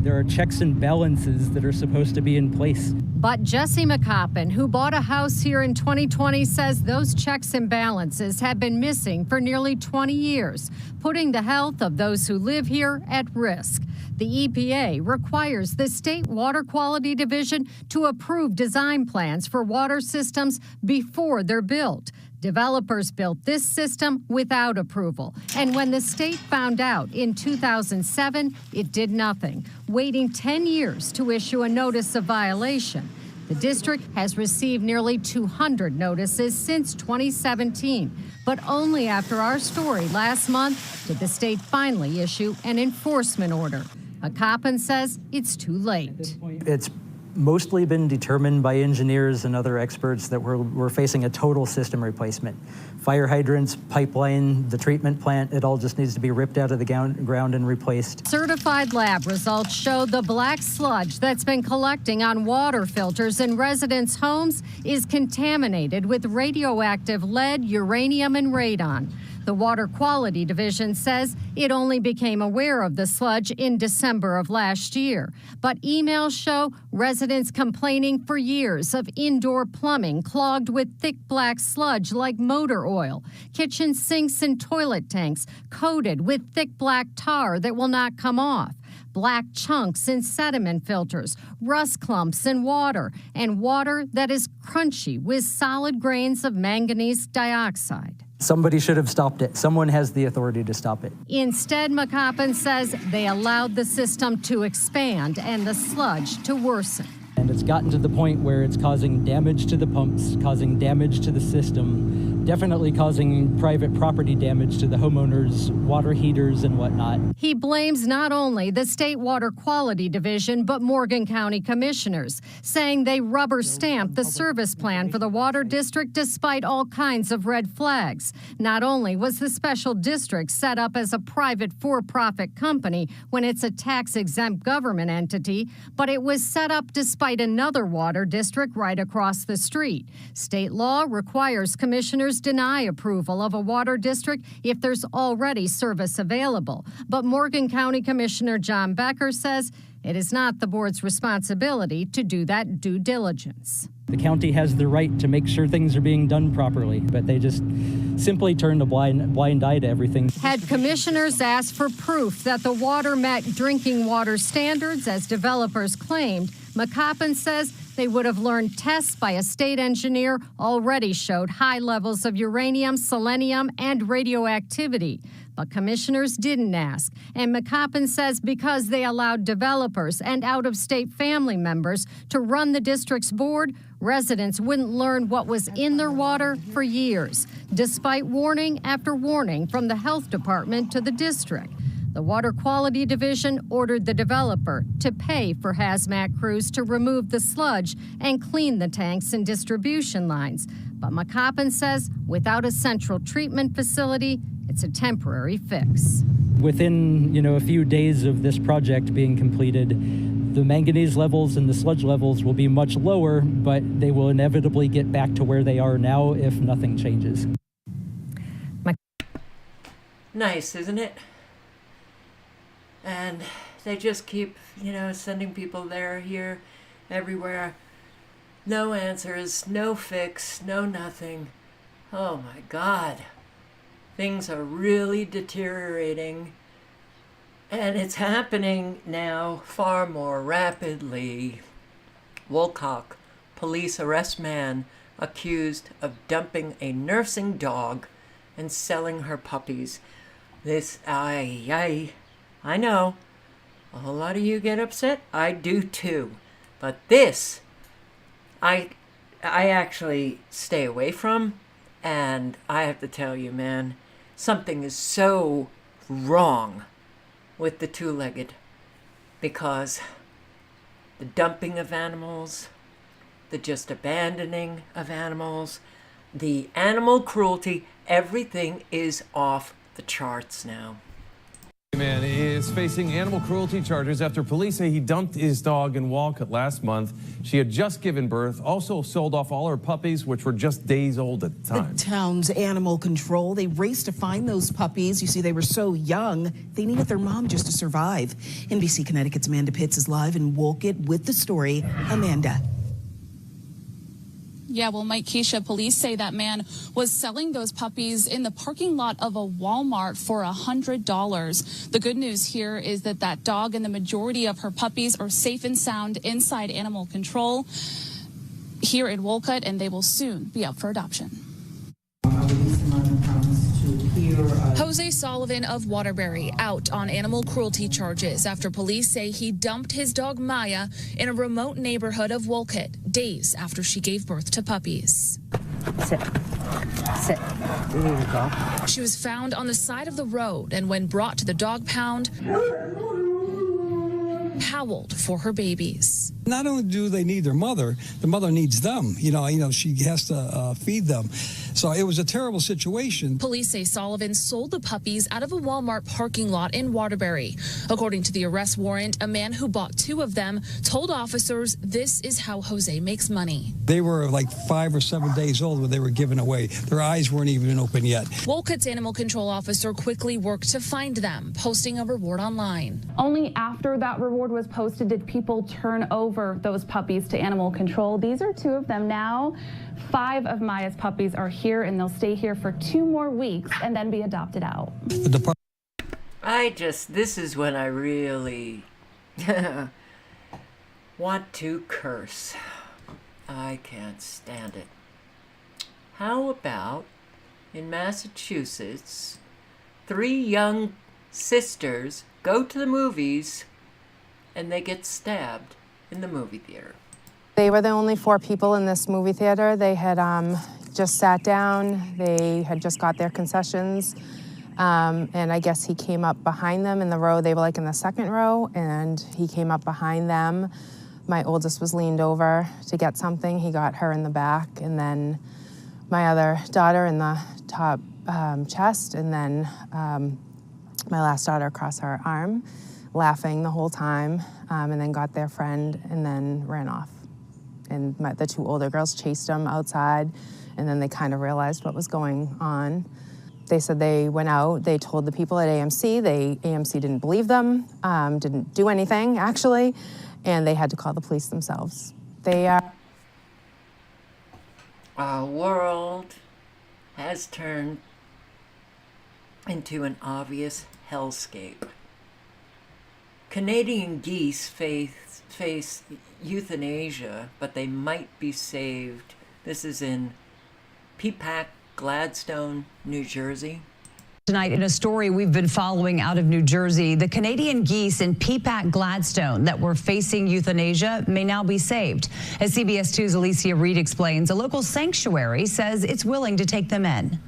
[SPEAKER 7] There are checks and balances that are supposed to be in place.
[SPEAKER 6] But Jesse McCoppin, who bought a house here in 2020, says those checks and balances have been missing for nearly 20 years, putting the health of those who live here at risk. The EPA requires the State Water Quality Division to approve design plans for water systems before they're built. Developers built this system without approval. And when the state found out in 2007, it did nothing, waiting 10 years to issue a notice of violation. The district has received nearly 200 notices since 2017, but only after our story last month did the state finally issue an enforcement order. McCoppin says it's too late.
[SPEAKER 7] It's mostly been determined by engineers and other experts that we're facing a total system replacement. Fire hydrants, pipeline, the treatment plant, it all just needs to be ripped out of the ground and replaced.
[SPEAKER 6] Certified lab results show the black sludge that's been collecting on water filters in residents' homes is contaminated with radioactive lead, uranium, and radon. The Water Quality Division says it only became aware of the sludge in December of last year. But emails show residents complaining for years of indoor plumbing clogged with thick black sludge like motor oil, kitchen sinks and toilet tanks coated with thick black tar that will not come off, black chunks in sediment filters, rust clumps in water, and water that is crunchy with solid grains of manganese dioxide.
[SPEAKER 7] Somebody should have stopped it. Someone has the authority to stop it.
[SPEAKER 6] Instead, McCoppin says they allowed the system to expand and the sludge to worsen.
[SPEAKER 7] And it's gotten to the point where it's causing damage to the pumps, causing damage to the system, definitely causing private property damage to the homeowners, water heaters and whatnot.
[SPEAKER 6] He blames not only the State Water Quality Division, but Morgan County commissioners, saying they rubber stamped the service plan for the water district despite all kinds of red flags. Not only was the special district set up as a private for-profit company when it's a tax-exempt government entity, but it was set up despite another water district right across the street. State law requires commissioners deny approval of a water district if there's already service available. But Morgan County Commissioner John Becker says it is not the board's responsibility to do that due diligence.
[SPEAKER 7] The county has the right to make sure things are being done properly, but they just simply turn a blind eye to everything.
[SPEAKER 6] Had commissioners asked for proof that the water met drinking water standards, as developers claimed, McCoppin says they would have learned tests by a state engineer already showed high levels of uranium, selenium, and radioactivity. But commissioners didn't ask. And McCoppin says because they allowed developers and out-of-state family members to run the district's board, residents wouldn't learn what was in their water for years, despite warning after warning from the health department to the district. The Water Quality Division ordered the developer to pay for hazmat crews to remove the sludge and clean the tanks and distribution lines. But McCoppin says without a central treatment facility, it's a temporary fix.
[SPEAKER 7] Within, a few days of this project being completed, the manganese levels and the sludge levels will be much lower, but they will inevitably get back to where they are now if nothing changes.
[SPEAKER 1] Nice, isn't it? And they just keep, sending people there, here, everywhere. No answers, no fix, no nothing. Oh my God. Things are really deteriorating. And it's happening now far more rapidly. Wolcott, police arrest man accused of dumping a nursing dog and selling her puppies. This, I know, a whole lot of you get upset. I do too. But this, I actually stay away from, and I have to tell you, man, something is so wrong with the two-legged, because the dumping of animals, the just abandoning of animals, the animal cruelty, everything is off the charts now.
[SPEAKER 8] The man is facing animal cruelty charges after police say he dumped his dog in Walcott last month. She had just given birth, also sold off all her puppies, which were just days old at the time.
[SPEAKER 9] The town's animal control, they raced to find those puppies. You see, they were so young, they needed their mom just to survive. NBC Connecticut's Amanda Pitts is live in Wolcott with the story. Amanda.
[SPEAKER 10] Yeah, well, Mike, Keisha, police say that man was selling those puppies in the parking lot of a Walmart for $100. The good news here is that that dog and the majority of her puppies are safe and sound inside animal control here in Wolcott, and they will soon be up for adoption. Jose Sullivan of Waterbury out on animal cruelty charges after police say he dumped his dog Maya in a remote neighborhood of Wolcott days after she gave birth to puppies.
[SPEAKER 11] Sit. There you go.
[SPEAKER 10] She was found on the side of the road, and when brought to the dog pound, howled for her babies.
[SPEAKER 12] Not only do they need their mother, the mother needs them. She has to feed them. So it was a terrible situation.
[SPEAKER 10] Police say Sullivan sold the puppies out of a Walmart parking lot in Waterbury. According to the arrest warrant, a man who bought 2 of them told officers this is how Jose makes money.
[SPEAKER 12] They were like 5 or 7 days old when they were given away. Their eyes weren't even open yet.
[SPEAKER 10] Wolcott's animal control officer quickly worked to find them, posting a reward online.
[SPEAKER 13] Only after that reward was posted did people turn over those puppies to animal control. These are 2 of them now. 5 of Maya's puppies are here, and they'll stay here for 2 more weeks and then be adopted out.
[SPEAKER 1] This is when I really want to curse. I can't stand it. How about in Massachusetts, 3 young sisters go to the movies and they get stabbed in the movie theater?
[SPEAKER 14] They were the only 4 people in this movie theater. They had just sat down. They had just got their concessions. And I guess he came up behind them in the row. They were like in the 2nd row, and he came up behind them. My oldest was leaned over to get something. He got her in the back, and then my other daughter in the top chest, and then my last daughter across her arm, laughing the whole time, and then got their friend and then ran off. And the 2 older girls chased them outside, and then they kind of realized what was going on. They said they went out, they told the people at AMC, AMC didn't believe them, didn't do anything, actually, and they had to call the police themselves.
[SPEAKER 1] Our world has turned into an obvious hellscape. Canadian geese face euthanasia, but they might be saved. This is in Peapack, Gladstone, New Jersey.
[SPEAKER 28] Tonight, in a story we've been following out of New Jersey, the Canadian geese in Peapack, Gladstone that were facing euthanasia may now be saved. As CBS 2's Alicia Reed explains, a local sanctuary says it's willing to take them in.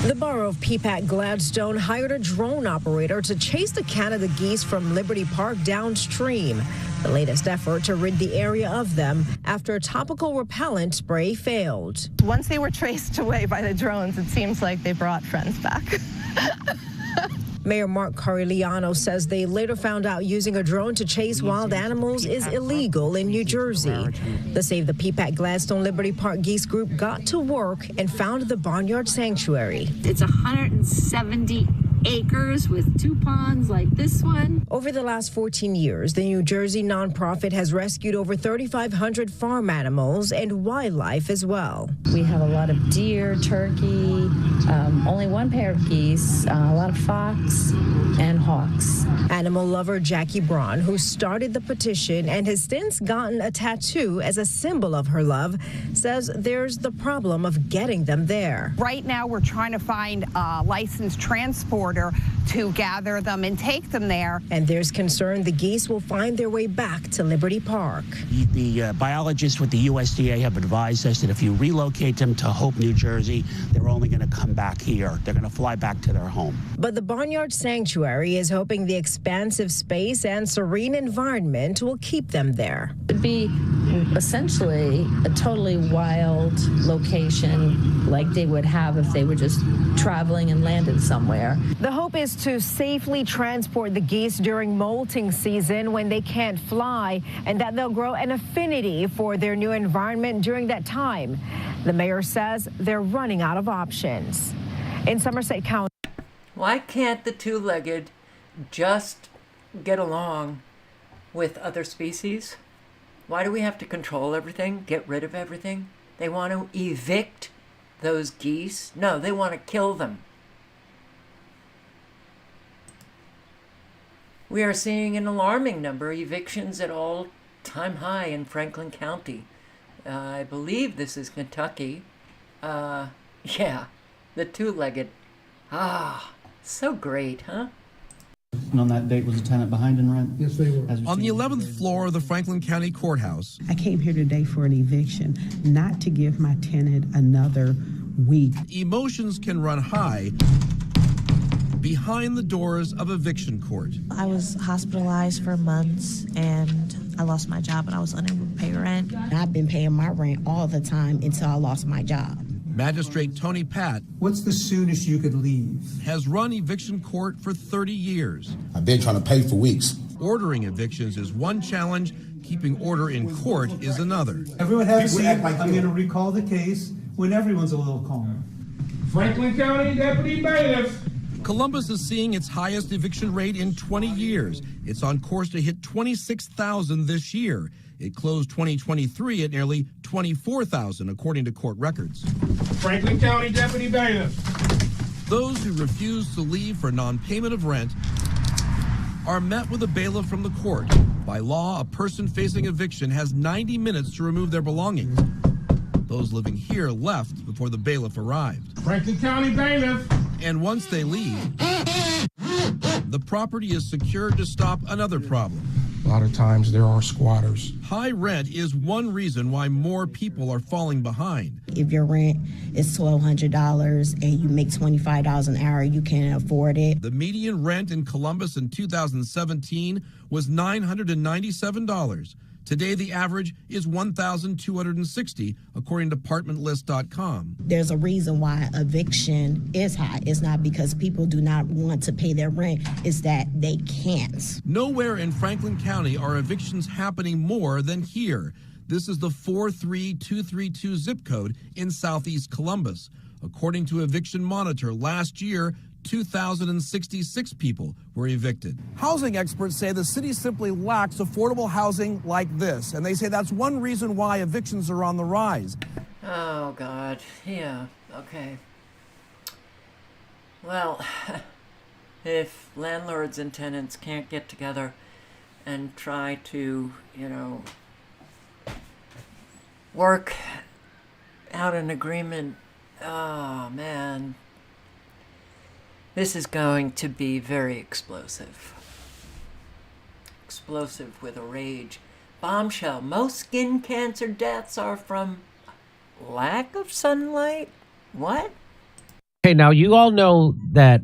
[SPEAKER 29] The borough of Peapack Gladstone hired a drone operator to chase the Canada geese from Liberty Park downstream. The latest effort to rid the area of them after topical repellent spray failed.
[SPEAKER 2] Once they were traced away by the drones, it seems like they brought friends back.
[SPEAKER 29] Mayor Mark Carigliano says they later found out using a drone to chase wild animals is illegal in New Jersey. The Save the Peapack Gladstone Liberty Park Geese group got to work and found the barnyard sanctuary.
[SPEAKER 15] It's 170 acres with 2 ponds like this one.
[SPEAKER 29] Over the last 14 years, the New Jersey nonprofit has rescued over 3,500 farm animals and wildlife as well.
[SPEAKER 16] We have a lot of deer, turkey, only one pair of geese, a lot of fox and hawks.
[SPEAKER 29] Animal lover Jackie Braun, who started the petition and has since gotten a tattoo as a symbol of her love, says there's the problem of getting them there.
[SPEAKER 17] Right now, we're trying to find a licensed transporter to gather them and take them there.
[SPEAKER 29] And there's concern the geese will find their way back to Liberty Park.
[SPEAKER 18] The biologists with the USDA have advised us that if you relocate them to Hope, New Jersey, they're only going to come back here. They're going to fly back to their home.
[SPEAKER 29] But the Barnyard Sanctuary is hoping the expansive space and serene environment will keep them there.
[SPEAKER 16] It would be essentially a totally wild location like they would have if they were just traveling and landed somewhere.
[SPEAKER 29] The hope is to safely transport the geese during molting season when they can't fly, and that they'll grow an affinity for their new environment during that time. The mayor says they're running out of options. In Somerset County.
[SPEAKER 1] Why can't the two-legged just get along with other species? Why do we have to control everything, get rid of everything? They want to evict those geese? No, they want to kill them. We are seeing an alarming number of evictions at all-time high in Franklin County. I believe this is Kentucky. Yeah, the two-legged. So great, huh?
[SPEAKER 19] And on that date, was the tenant behind in rent?
[SPEAKER 20] Yes, they were. On the 11th floor of the Franklin County Courthouse.
[SPEAKER 21] I came here today for an eviction, not to give my tenant another week.
[SPEAKER 20] Emotions can run high behind the doors of eviction court.
[SPEAKER 22] I was hospitalized for months and I lost my job and I was unable to pay rent.
[SPEAKER 21] I've been paying my rent all the time until I lost my job.
[SPEAKER 20] Magistrate Tony Pat,
[SPEAKER 30] what's the soonest you could leave?
[SPEAKER 20] Has run eviction court for 30 years.
[SPEAKER 31] I've been trying to pay for weeks.
[SPEAKER 20] Ordering evictions is one challenge, keeping order in court is another.
[SPEAKER 30] Everyone have a seat. I'm going to recall the case when everyone's a little calmer.
[SPEAKER 20] Franklin County Deputy Bailiff. Columbus is seeing its highest eviction rate in 20 years. It's on course to hit 26,000 this year. It closed 2023 at nearly 24,000, according to court records. Franklin County Deputy Bailiff. Those who refuse to leave for non-payment of rent are met with a bailiff from the court. By law, a person facing eviction has 90 minutes to remove their belongings. Those living here left before the bailiff arrived. Franklin County Bailiff. And once they leave, the property is secured to stop another problem.
[SPEAKER 30] A lot of times there are squatters.
[SPEAKER 20] High rent is one reason why more people are falling behind.
[SPEAKER 21] If your rent is $1,200 and you make $25 an hour, you can't afford it.
[SPEAKER 20] The median rent in Columbus in 2017 was $997. Today, the average is $1,260, according to apartmentlist.com.
[SPEAKER 21] There's a reason why eviction is high. It's not because people do not want to pay their rent. It's that they can't.
[SPEAKER 20] Nowhere in Franklin County are evictions happening more than here. This is the 43232 zip code in southeast Columbus. According to Eviction Monitor, last year, 2,066 people were evicted. Housing experts say the city simply lacks affordable housing like this, and they say that's one reason why evictions are on the rise.
[SPEAKER 1] Oh, God. Yeah, okay. Well, if landlords and tenants can't get together and try to, work out an agreement, oh, man. This is going to be very explosive. Explosive with a rage. Bombshell. Most skin cancer deaths are from lack of sunlight? What?
[SPEAKER 32] Okay, now you all know that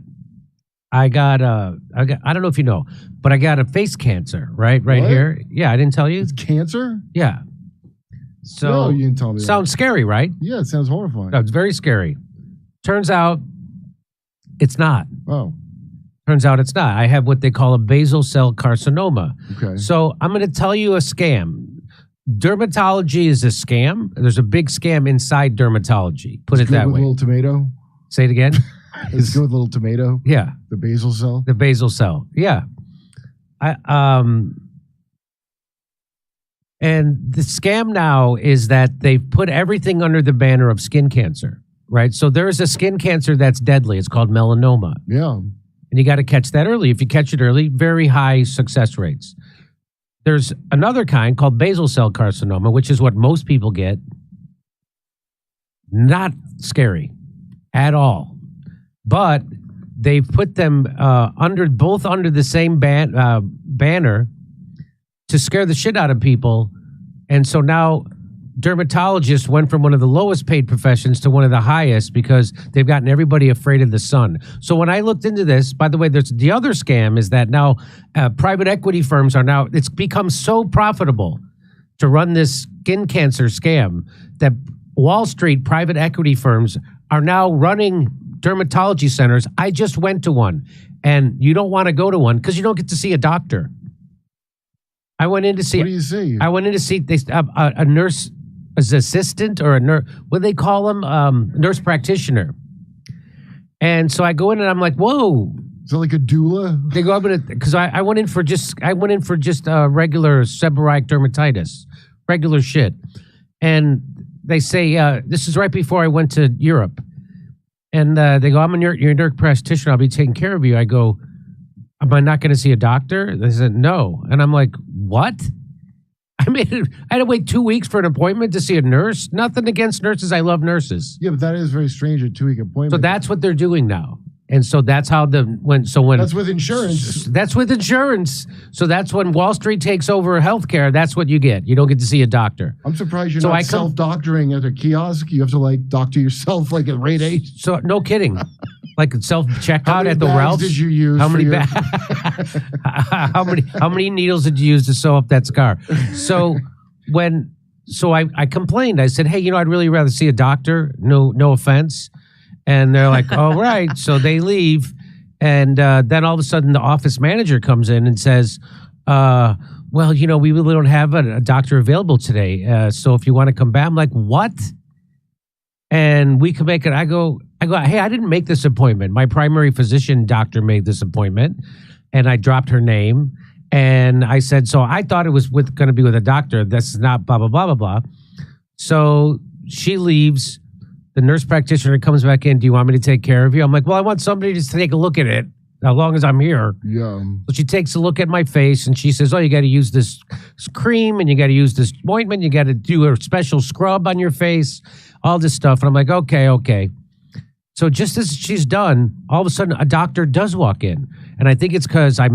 [SPEAKER 3] I don't know if you know, but I got a face cancer, right
[SPEAKER 4] What?
[SPEAKER 3] here. Yeah, I didn't tell you.
[SPEAKER 4] It's cancer?
[SPEAKER 3] Yeah. So
[SPEAKER 4] No, you didn't tell me.
[SPEAKER 3] Sounds scary, right?
[SPEAKER 4] Yeah, it sounds horrifying.
[SPEAKER 3] No, it's very scary. Turns out it's not.
[SPEAKER 4] Oh.
[SPEAKER 3] Turns out it's not. I have what they call a basal cell carcinoma.
[SPEAKER 4] Okay.
[SPEAKER 3] So I'm going to tell you a scam. Dermatology is a scam. There's a big scam inside dermatology. Put it that
[SPEAKER 4] With
[SPEAKER 3] way.
[SPEAKER 4] a little tomato?
[SPEAKER 3] Say it again.
[SPEAKER 4] It's good with a little tomato?
[SPEAKER 3] Yeah.
[SPEAKER 4] The basal cell?
[SPEAKER 3] The basal cell. Yeah. And the scam now is that they've put everything under the banner of skin cancer, right? So there is a skin cancer that's deadly. It's called melanoma.
[SPEAKER 4] Yeah.
[SPEAKER 3] And you got to catch that early. If you catch it early, very high success rates. There's another kind called basal cell carcinoma, which is what most people get. Not scary at all. But they've put them both under the same banner to scare the shit out of people. And so now dermatologists went from one of the lowest paid professions to one of the highest because they've gotten everybody afraid of the sun. So when I looked into this, by the way, there's the other scam is that now private equity firms it's become so profitable to run this skin cancer scam that Wall Street private equity firms are now running dermatology centers. I just went to one, and you don't want to go to one because you don't get to see a doctor. I went in to see.
[SPEAKER 4] What do you see?
[SPEAKER 3] I went in to see a nurse assistant or a nurse. What do they call them? Nurse practitioner. And so I go in and I'm like, whoa.
[SPEAKER 4] Is that like a doula?
[SPEAKER 3] They go, because I went in for just regular seborrheic dermatitis, regular shit. And they say, this is right before I went to Europe. And they go, you're a nurse practitioner. I'll be taking care of you. I go, am I not going to see a doctor? They said, no. And I'm like, what? I had to wait 2 weeks for an appointment to see a nurse. Nothing against nurses. I love nurses.
[SPEAKER 4] Yeah, but that is very strange, a 2-week appointment.
[SPEAKER 3] So that's what they're doing now. And so that's how when
[SPEAKER 4] that's with insurance.
[SPEAKER 3] That's with insurance. So that's when Wall Street takes over healthcare. That's what you get. You don't get to see a doctor.
[SPEAKER 4] I'm surprised you're not self-doctoring at a kiosk. You have to doctor yourself at rate 8.
[SPEAKER 3] So no kidding. Like self-checkout at the
[SPEAKER 4] How many bags
[SPEAKER 3] Ralph's.
[SPEAKER 4] did you use?
[SPEAKER 3] How many how many needles did you use to sew up that scar? So I complained. I said, hey, I'd really rather see a doctor. No offense. And they're like, all right. So they leave. And then all of a sudden the office manager comes in and says, well, we really don't have a doctor available today. So if you want to come back, I'm like, what? And we can make it. I go, hey, I didn't make this appointment. My primary physician doctor made this appointment. And I dropped her name. And I said, so I thought it was going to be with a doctor. That's not blah, blah, blah, blah, blah. So she leaves. The nurse practitioner comes back in. Do you want me to take care of you? I'm like, well, I want somebody just to take a look at it as long as I'm here.
[SPEAKER 4] Yeah.
[SPEAKER 3] So she takes a look at my face and she says, oh, you got to use this cream and you got to use this ointment. You got to do a special scrub on your face, all this stuff. And I'm like, okay. So just as she's done, all of a sudden a doctor does walk in. And I think it's because I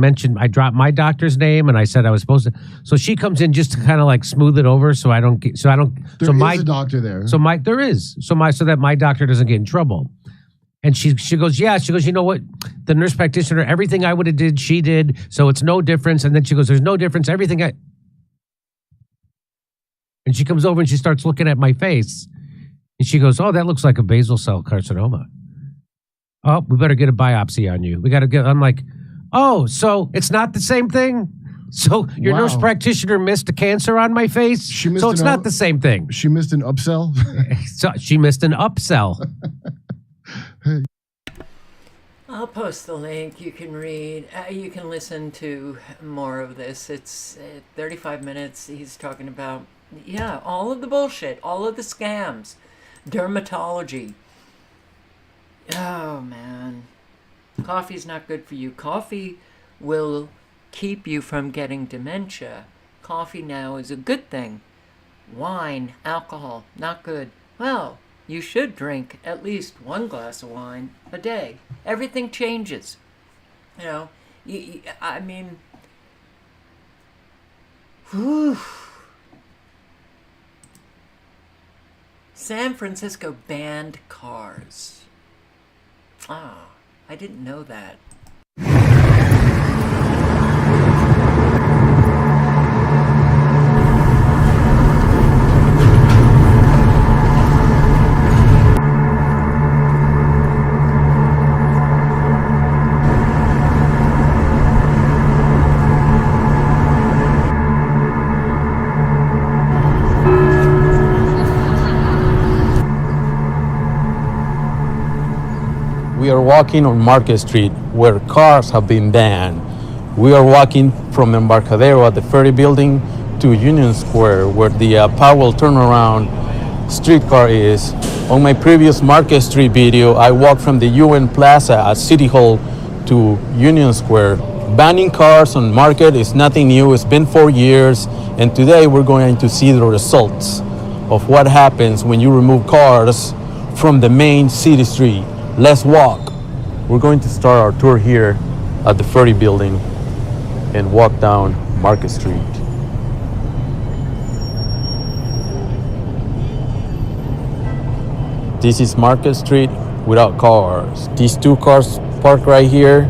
[SPEAKER 3] dropped my doctor's name and I said I was supposed to. So she comes in just to kind of smooth it over so
[SPEAKER 4] There is a doctor there.
[SPEAKER 3] There is. So that my doctor doesn't get in trouble. And she goes, yeah. She goes, you know what? The nurse practitioner, everything I would have did, she did. So it's no difference. And then she goes, there's no difference. And she comes over and she starts looking at my face. And she goes, oh, that looks like a basal cell carcinoma. Oh, we better get a biopsy on you. I'm like, oh, so it's not the same thing? So your nurse practitioner missed a cancer on my face? So it's not the same thing.
[SPEAKER 4] She missed an upsell?
[SPEAKER 3] So she missed an upsell.
[SPEAKER 1] I'll post the link. You can read. You can listen to more of this. It's 35 minutes. He's talking about, all of the bullshit, all of the scams, dermatology. Oh, man. Coffee's not good for you. Coffee will keep you from getting dementia. Coffee now is a good thing. Wine, alcohol, not good. Well, you should drink at least 1 glass of wine a day. Everything changes. Whew. San Francisco banned cars. I didn't know that.
[SPEAKER 5] are walking on Market Street where cars have been banned. We are walking from Embarcadero at the ferry building to Union Square where the Powell turnaround streetcar is. On my previous Market Street video, I walked from the UN Plaza at City Hall to Union Square. Banning cars on Market is nothing new. It's been 4 years, and today we're going to see the results of what happens when you remove cars from the main city street. Let's walk. We're going to start our tour here at the ferry building and walk down Market Street. This is Market Street without cars. These two cars parked right here,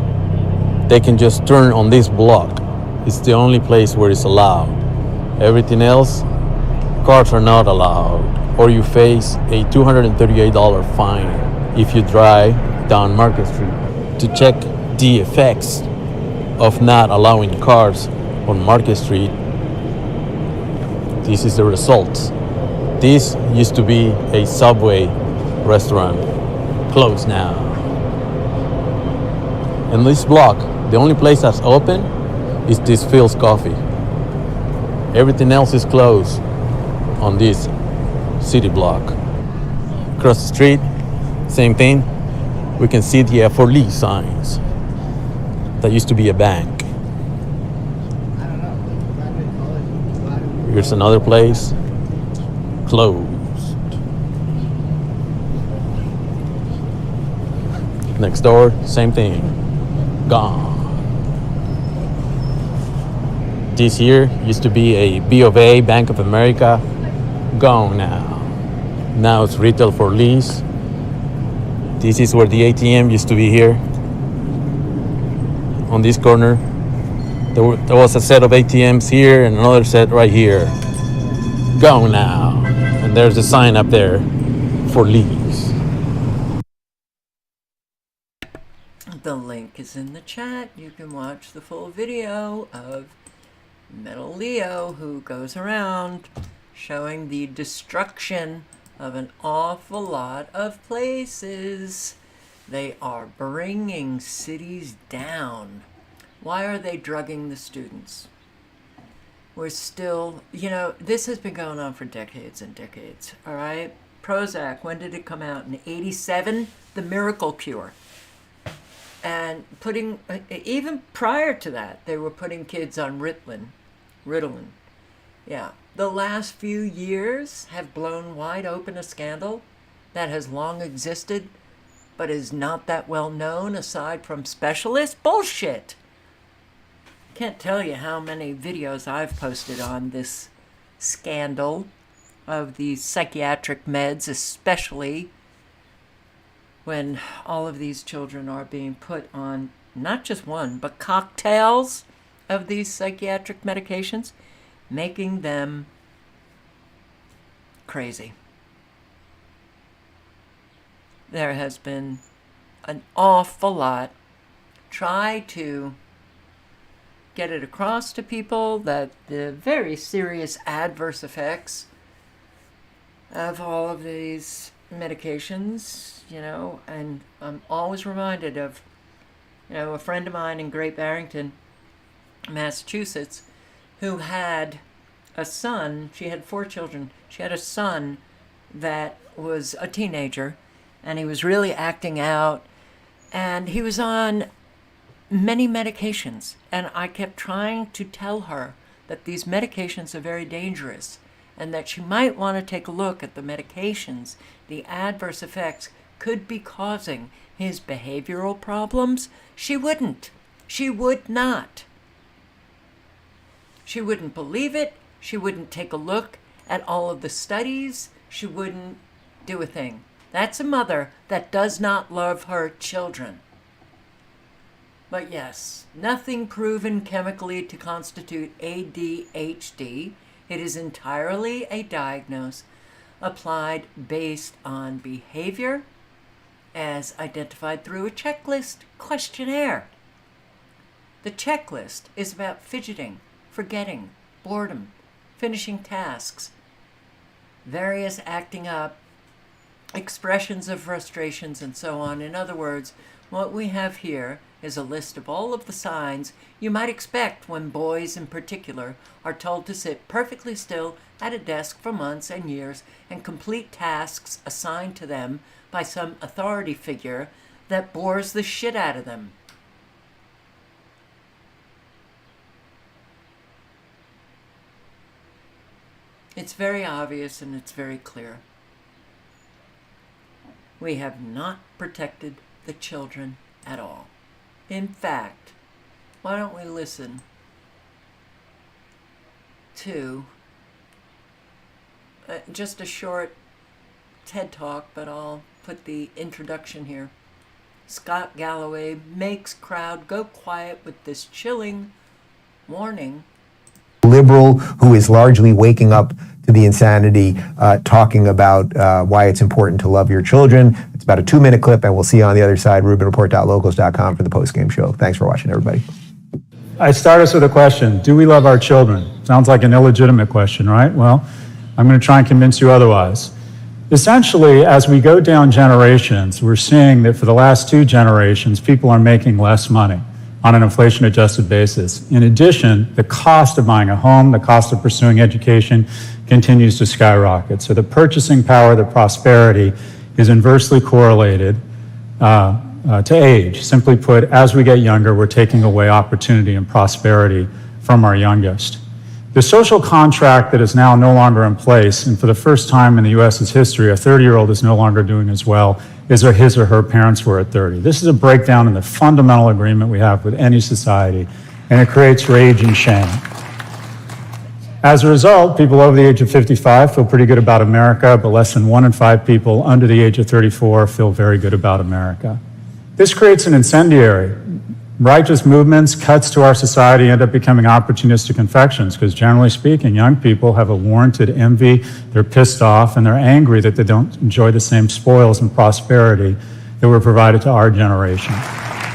[SPEAKER 5] they can just turn on this block. It's the only place where it's allowed. Everything else, cars are not allowed, or you face a $238 fine if you drive down Market Street. To check the effects of not allowing cars on Market Street, this is the results. This used to be a Subway restaurant, closed now. In this block, the only place that's open is this Phil's Coffee. Everything else is closed on this city block. Across the street, same thing. We can see the For Lease signs. That used to be a bank. Here's another place, closed. Next door, same thing, gone. This here used to be a B of A, Bank of America, gone now. Now it's Retail for Lease. This is where the ATM used to be here. On this corner, there was a set of ATMs here and another set right here. Gone now. And there's a sign up there for lease.
[SPEAKER 1] The link is in the chat. You can watch the full video of Metal Leo, who goes around showing the destruction of an awful lot of places. They are bringing cities down. Why are they drugging the students? We're still, this has been going on for decades and decades, all right? Prozac, when did it come out? In 87? The miracle cure. And putting, even prior to that, they were putting kids on Ritalin. Yeah. The last few years have blown wide open a scandal that has long existed, but is not that well known aside from specialists. Bullshit! Can't tell you how many videos I've posted on this scandal of these psychiatric meds, especially when all of these children are being put on not just one, but cocktails of these psychiatric medications, making them crazy. There has been an awful lot. Try to get it across to people that the very serious adverse effects of all of these medications, and I'm always reminded of, a friend of mine in Great Barrington, Massachusetts, who had a son. She had 4 children. She had a son that was a teenager, and he was really acting out, and he was on many medications, and I kept trying to tell her that these medications are very dangerous and that she might want to take a look at the medications, the adverse effects could be causing his behavioral problems. She wouldn't. She would not. She wouldn't believe it. She wouldn't take a look at all of the studies. She wouldn't do a thing. That's a mother that does not love her children. But yes, nothing proven chemically to constitute ADHD. It is entirely a diagnosis applied based on behavior as identified through a checklist questionnaire. The checklist is about fidgeting, forgetting, boredom, finishing tasks, various acting up expressions of frustrations and so on. In other words, what we have here is a list of all of the signs you might expect when boys in particular are told to sit perfectly still at a desk for months and years and complete tasks assigned to them by some authority figure that bores the shit out of them. It's very obvious and it's very clear. We have not protected the children at all. In fact, why don't we listen to just a short TED Talk, but I'll put the introduction here. Scott Galloway makes crowd go quiet with this chilling warning.
[SPEAKER 6] Liberal who is largely waking up to the insanity, talking about why it's important to love your children. It's about a 2-minute clip, and we'll see you on the other side. RubinReport.locals.com for the post-game show. Thanks for watching, everybody.
[SPEAKER 7] I start us with a question. Do we love our children? Sounds like an illegitimate question, right? Well, I'm going to try and convince you otherwise. Essentially, as we go down generations, we're seeing that for the last 2 generations, people are making less money on an inflation-adjusted basis. In addition, the cost of buying a home, the cost of pursuing education continues to skyrocket. So the purchasing power, the prosperity, is inversely correlated to age. Simply put, as we get younger, we're taking away opportunity and prosperity from our youngest. The social contract that is now no longer in place, and for the first time in the U.S.'s history, a 30-year-old is no longer doing as well as his or her parents were at 30. This is a breakdown in the fundamental agreement we have with any society, and it creates rage and shame. As a result, people over the age of 55 feel pretty good about America, but less than 1 in 5 people under the age of 34 feel very good about America. This creates an incendiary. Righteous movements, cuts to our society end up becoming opportunistic infections because generally speaking, young people have a warranted envy, they're pissed off, and they're angry that they don't enjoy the same spoils and prosperity that were provided to our generation.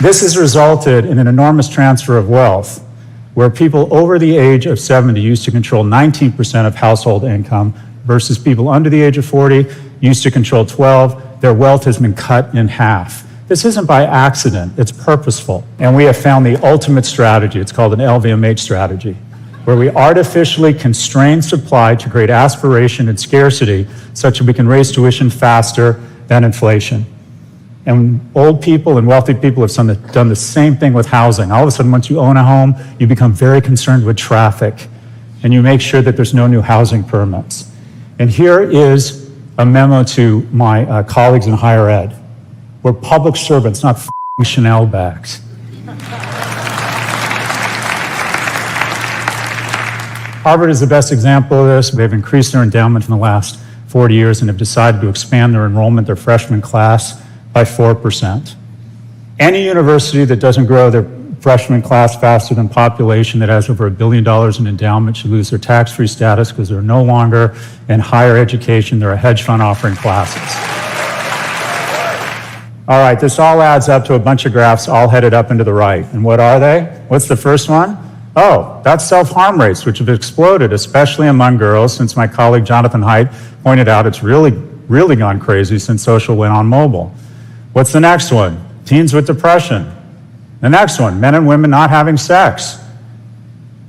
[SPEAKER 7] This has resulted in an enormous transfer of wealth where people over the age of 70 used to control 19% of household income versus people under the age of 40 used to control 12. Their wealth has been cut in half. This isn't by accident, it's purposeful. And we have found the ultimate strategy. It's called an LVMH strategy, where we artificially constrain supply to create aspiration and scarcity such that we can raise tuition faster than inflation. And old people and wealthy people have done the same thing with housing. All of a sudden, once you own a home, you become very concerned with traffic, and you make sure that there's no new housing permits. And here is a memo to my colleagues in higher ed. We're public servants, not Chanel bags. Harvard is the best example of this. They've increased their endowment in the last 40 years and have decided to expand their enrollment, their freshman class, by 4%. Any university that doesn't grow their freshman class faster than population, that has over $1 billion in endowment, should lose their tax-free status because they're no longer in higher education. They're a hedge fund offering classes. All right, this all adds up to a bunch of graphs all headed up and to the right. And what are they? What's the first one? Oh, that's self-harm rates, which have exploded, especially among girls, since my colleague Jonathan Haidt pointed out it's really gone crazy since social went on mobile. What's the next one? Teens with depression. The next one, men and women not having sex.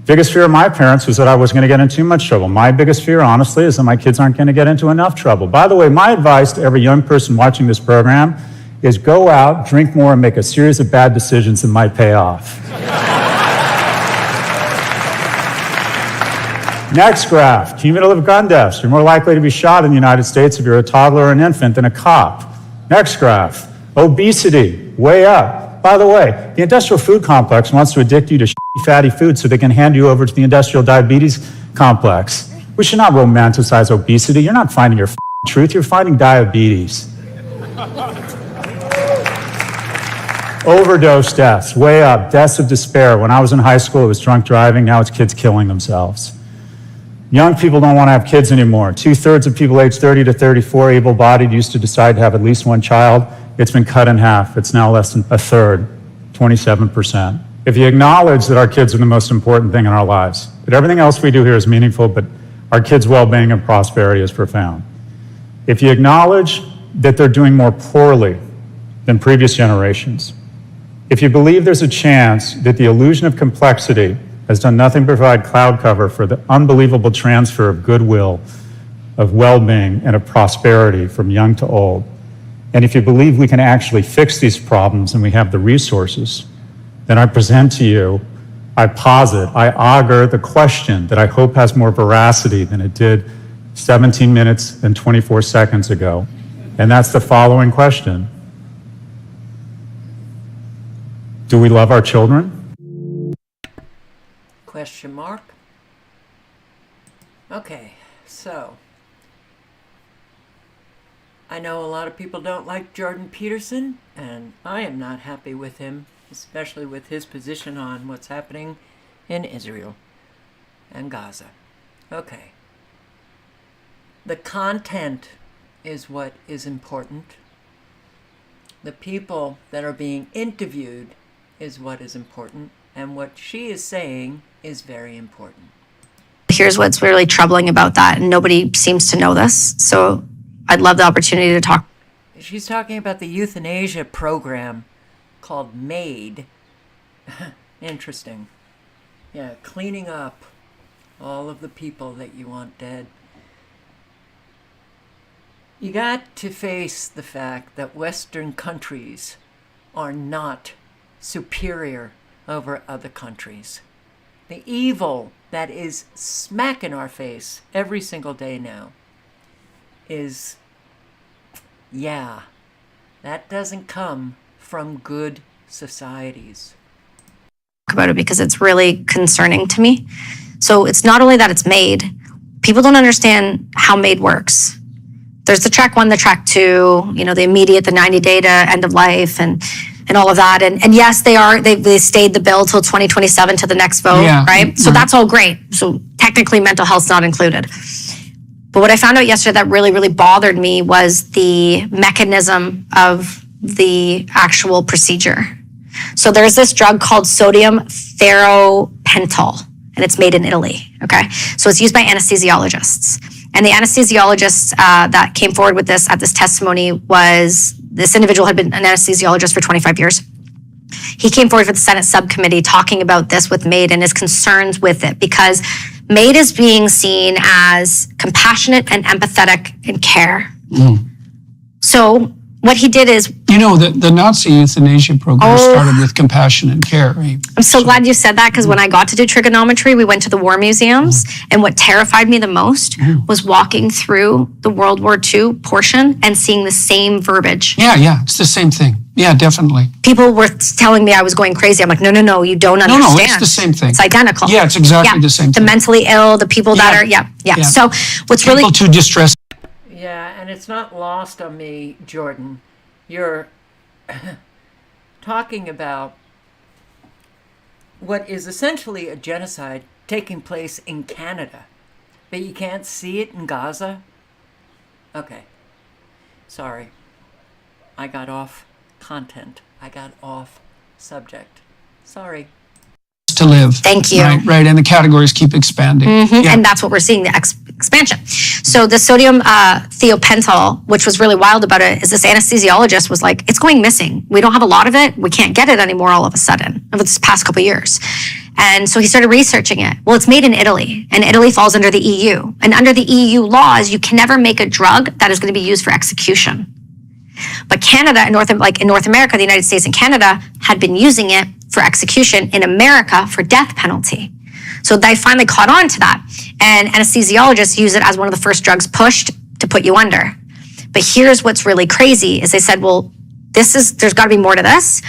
[SPEAKER 7] Biggest fear of my parents was that I was going to get in too much trouble. My biggest fear, honestly, is that my kids aren't going to get into enough trouble. By the way, my advice to every young person watching this program is go out, drink more, and make a series of bad decisions that might pay off. Next graph, cumulative gun deaths. You're more likely to be shot in the United States if you're a toddler or an infant than a cop. Next graph, obesity, way up. By the way, the industrial food complex wants to addict you to fatty food so they can hand you over to the industrial diabetes complex. We should not romanticize obesity. You're not finding your truth, you're finding diabetes. Overdose deaths, way up. Deaths of despair. When I was in high school, it was drunk driving. Now it's kids killing themselves. Young people don't want to have kids anymore. 2/3 of people aged 30 to 34 able-bodied used to decide to have at least one child. It's been cut in half. It's now less than a third, 27%. If you acknowledge that our kids are the most important thing in our lives, that everything else we do here is meaningful, but our kids' well-being and prosperity is profound. If you acknowledge that they're doing more poorly than previous generations, if you believe there's a chance that the illusion of complexity has done nothing but provide cloud cover for the unbelievable transfer of goodwill, of well-being, and of prosperity from young to old, and if you believe we can actually fix these problems and we have the resources, then I present to you, I posit, I augur the question that I hope has more veracity than it did 17 minutes and 24 seconds ago. And that's the following question. Do we love our children?
[SPEAKER 1] Question mark. Okay, so I know a lot of people don't like Jordan Peterson, and I am not happy with him, especially with his position on what's happening in Israel and Gaza. Okay. The content is what is important. The people that are being interviewed is what is important, and what she is saying is very important.
[SPEAKER 8] Here's what's really troubling about that, and nobody seems to know this, so I'd love the opportunity to talk.
[SPEAKER 1] She's talking about the euthanasia program called MAID. Interesting. Yeah, cleaning up all of the people that you want dead. You got to face the fact that Western countries are not superior over other countries. The evil that is smack in our face every single day now is, yeah, that doesn't come from good societies.
[SPEAKER 8] About it because it's really concerning to me. So it's not only that it's MAID, people don't understand how MAID works. There's the track 1, the track 2, you know, the immediate, the 90-day to end of life and all of that. And yes, they stayed the bill till 2027 to the next vote, right? So that's all great. So technically mental health's not included. But what I found out yesterday that really, really bothered me was the mechanism of the actual procedure. So there's this drug called sodium ferropental, and it's made in Italy, okay? So it's used by anesthesiologists. And the anesthesiologist that came forward with this at this testimony was, this individual had been an anesthesiologist for 25 years. He came forward for the Senate subcommittee talking about this with MAID and his concerns with it, because MAID is being seen as compassionate and empathetic in care. So what he did is...
[SPEAKER 9] You know, the Nazi euthanasia program started with compassion and care, right?
[SPEAKER 8] I'm so glad you said that, because when I got to do trigonometry, we went to the war museums, and what terrified me the most was walking through the World War II portion and seeing the same verbiage.
[SPEAKER 9] Yeah, it's the same thing. Yeah, definitely.
[SPEAKER 8] People were telling me I was going crazy. I'm like, no, you don't understand.
[SPEAKER 9] No, it's the same thing.
[SPEAKER 8] It's identical.
[SPEAKER 9] Yeah, it's exactly the same thing.
[SPEAKER 8] The mentally ill, the people that are, So what's
[SPEAKER 9] people
[SPEAKER 8] really...
[SPEAKER 9] too distressed.
[SPEAKER 1] Yeah, and it's not lost on me, Jordan. You're talking about what is essentially a genocide taking place in Canada, but you can't see it in Gaza? Okay. Sorry. I got off content. I got off subject. Sorry.
[SPEAKER 9] To live.
[SPEAKER 8] Thank you.
[SPEAKER 9] Right, and the categories keep expanding.
[SPEAKER 8] And that's what we're seeing, the expansion. So the sodium thiopental, which was really wild about it, is this anesthesiologist was like, it's going missing. We don't have a lot of it. We can't get it anymore all of a sudden over this past couple of years. And so he started researching it. Well, it's made in Italy, and Italy falls under the EU. And under the EU laws, you can never make a drug that is going to be used for execution. But Canada, in North America, the United States and Canada had been using it for execution in America for death penalty. So they finally caught on to that. And anesthesiologists use it as one of the first drugs pushed to put you under. But here's what's really crazy is they said, well, there's got to be more to this.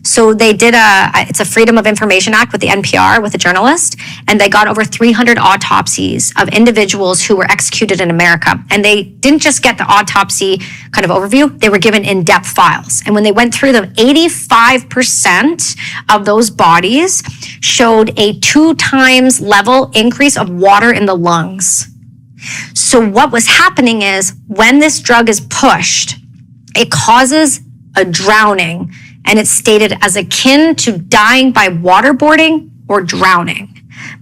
[SPEAKER 8] So they did it's a Freedom of Information Act with the NPR, with a journalist, and they got over 300 autopsies of individuals who were executed in America. And they didn't just get the autopsy kind of overview, they were given in-depth files. And when they went through them, 85% of those bodies showed a 2 times level increase of water in the lungs. So what was happening is when this drug is pushed, it causes a drowning, and it's stated as akin to dying by waterboarding or drowning.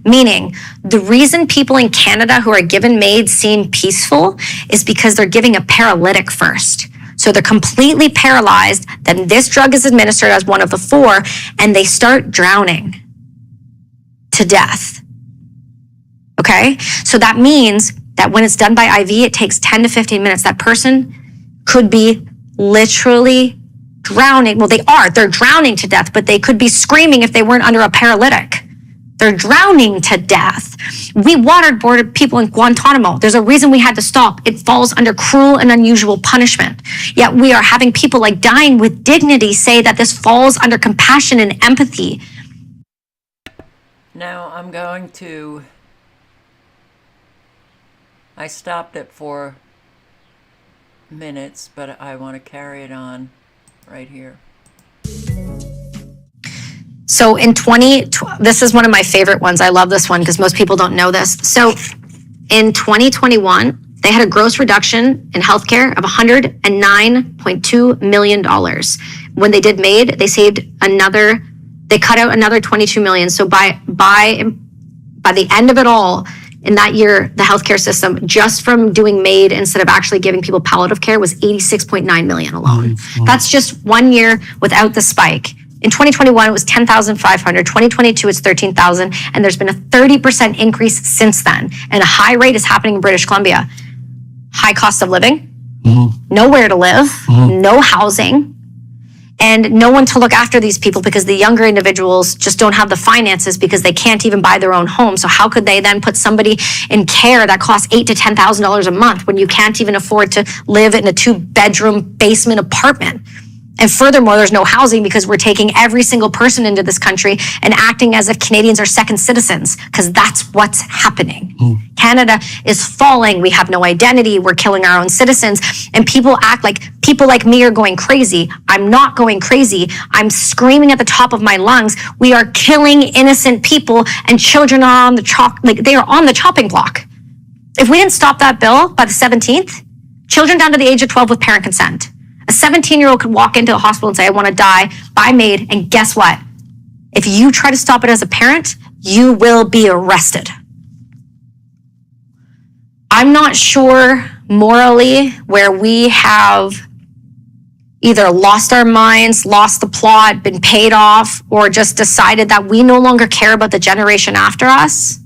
[SPEAKER 8] Meaning, the reason people in Canada who are given MAID seem peaceful is because they're giving a paralytic first. So they're completely paralyzed. Then this drug is administered as one of the 4, and they start drowning to death. Okay? So that means that when it's done by IV, it takes 10 to 15 minutes. That person could be literally drowning. Well, they're drowning to death, but they could be screaming if they weren't under a paralytic. They're drowning to death. We waterboarded people in Guantanamo. There's a reason we had to stop. It falls under cruel and unusual punishment. Yet we are having people like dying with dignity say that this falls under compassion and empathy.
[SPEAKER 1] Now I'm going to... I stopped at 4 minutes, but I want to carry it on right here.
[SPEAKER 8] So in this is one of my favorite ones. I love this one because most people don't know this. So in 2021, they had a gross reduction in healthcare of $109.2 million. When they did MAID, they cut out another 22 million. So by the end of it all, in that year, the healthcare system, just from doing MAID instead of actually giving people palliative care, was 86.9 million alone. That's just 1 year without the spike. In 2021, it was 10,500. 2022, it's 13,000. And there's been a 30% increase since then. And a high rate is happening in British Columbia. High cost of living, nowhere to live, no housing, and no one to look after these people because the younger individuals just don't have the finances because they can't even buy their own home. So how could they then put somebody in care that costs $8,000 to $10,000 a month when you can't even afford to live in a 2-bedroom basement apartment? And furthermore, there's no housing because we're taking every single person into this country and acting as if Canadians are second citizens, because that's what's happening. Canada is falling. We have no identity. We're killing our own citizens. And people act like people like me are going crazy. I'm not going crazy. I'm screaming at the top of my lungs. We are killing innocent people, and children are on they are on the chopping block. If we didn't stop that bill by the 17th, children down to the age of 12 with parent consent. A 17-year-old could walk into a hospital and say, I want to die, buy MAID, and guess what? If you try to stop it as a parent, you will be arrested. I'm not sure morally where we have either lost our minds, lost the plot, been paid off, or just decided that we no longer care about the generation after us.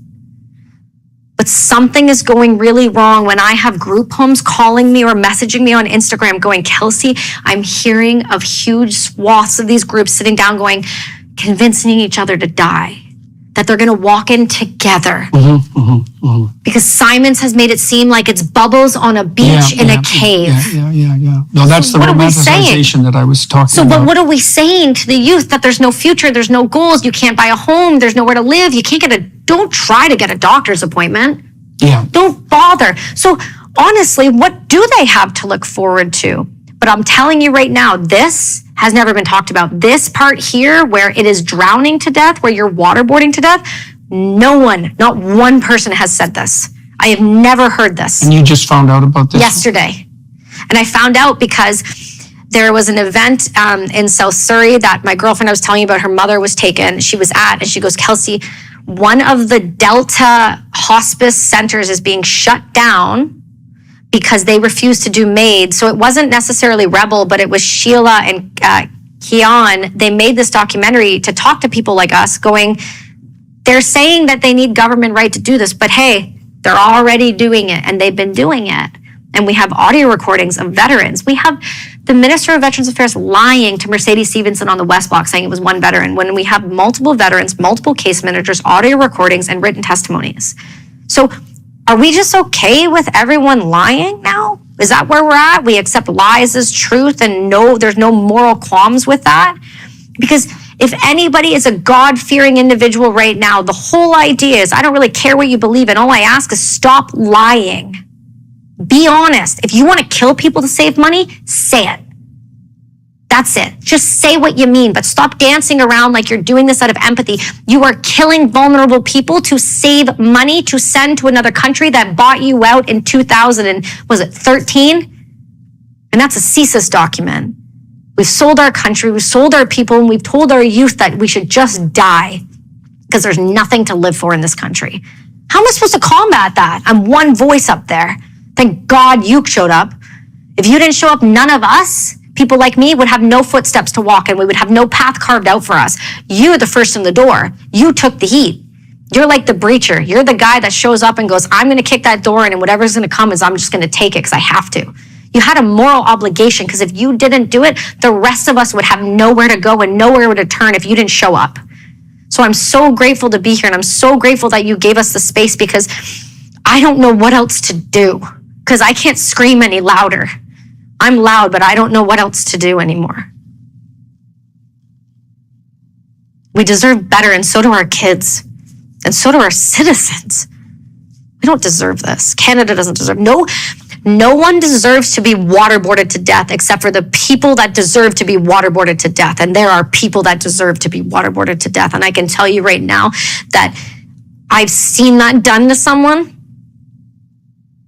[SPEAKER 8] But something is going really wrong when I have group homes calling me or messaging me on Instagram going, Kelsey, I'm hearing of huge swaths of these groups sitting down going, convincing each other to die, that they're going to walk in together. Because Simons has made it seem like it's bubbles on a beach in a cave.
[SPEAKER 9] No, that's the romanticization that I was talking about.
[SPEAKER 8] But what are we saying to the youth? That there's no future, there's no goals, you can't buy a home, there's nowhere to live, you can't don't try to get a doctor's appointment. Don't bother. So honestly, what do they have to look forward to? But I'm telling you right now, this has never been talked about. This part here where it is drowning to death, where you're waterboarding to death, no one, not one person has said this. I have never heard this.
[SPEAKER 9] And you just found out about this?
[SPEAKER 8] Yesterday. And I found out because there was an event in South Surrey that my girlfriend I was telling you about, her mother was taken, she was at, and she goes, Kelsey, one of the Delta hospice centers is being shut down because they refused to do MAID. So it wasn't necessarily Rebel, but it was Sheila and Keon. They made this documentary to talk to people like us going, they're saying that they need government right to do this, but hey, they're already doing it, and they've been doing it. And we have audio recordings of veterans. We have the Minister of Veterans Affairs lying to Mercedes Stevenson on the West Block saying it was one veteran, when we have multiple veterans, multiple case managers, audio recordings, and written testimonies. So are we just okay with everyone lying now? Is that where we're at? We accept lies as truth and there's no moral qualms with that? Because if anybody is a God-fearing individual right now, the whole idea is, I don't really care what you believe in. All I ask is stop lying. Be honest. If you want to kill people to save money, say it. That's it. Just say what you mean, but stop dancing around like you're doing this out of empathy. You are killing vulnerable people to save money to send to another country that bought you out in 2013? And that's a CSIS document. We've sold our country, we've sold our people, and we've told our youth that we should just die because there's nothing to live for in this country. How am I supposed to combat that? I'm one voice up there. Thank God you showed up. If you didn't show up, none of us, people like me, would have no footsteps to walk in. We would have no path carved out for us. You're the first in the door. You took the heat. You're like the breacher. You're the guy that shows up and goes, I'm going to kick that door in, and whatever's going to come is I'm just going to take it because I have to. You had a moral obligation, because if you didn't do it, the rest of us would have nowhere to go and nowhere to turn if you didn't show up. So I'm so grateful to be here, and I'm so grateful that you gave us the space, because I don't know what else to do, because I can't scream any louder. I'm loud, but I don't know what else to do anymore. We deserve better, and so do our kids, and so do our citizens. We don't deserve this. Canada doesn't deserve. No one deserves to be waterboarded to death except for the people that deserve to be waterboarded to death. And there are people that deserve to be waterboarded to death. And I can tell you right now that I've seen that done to someone.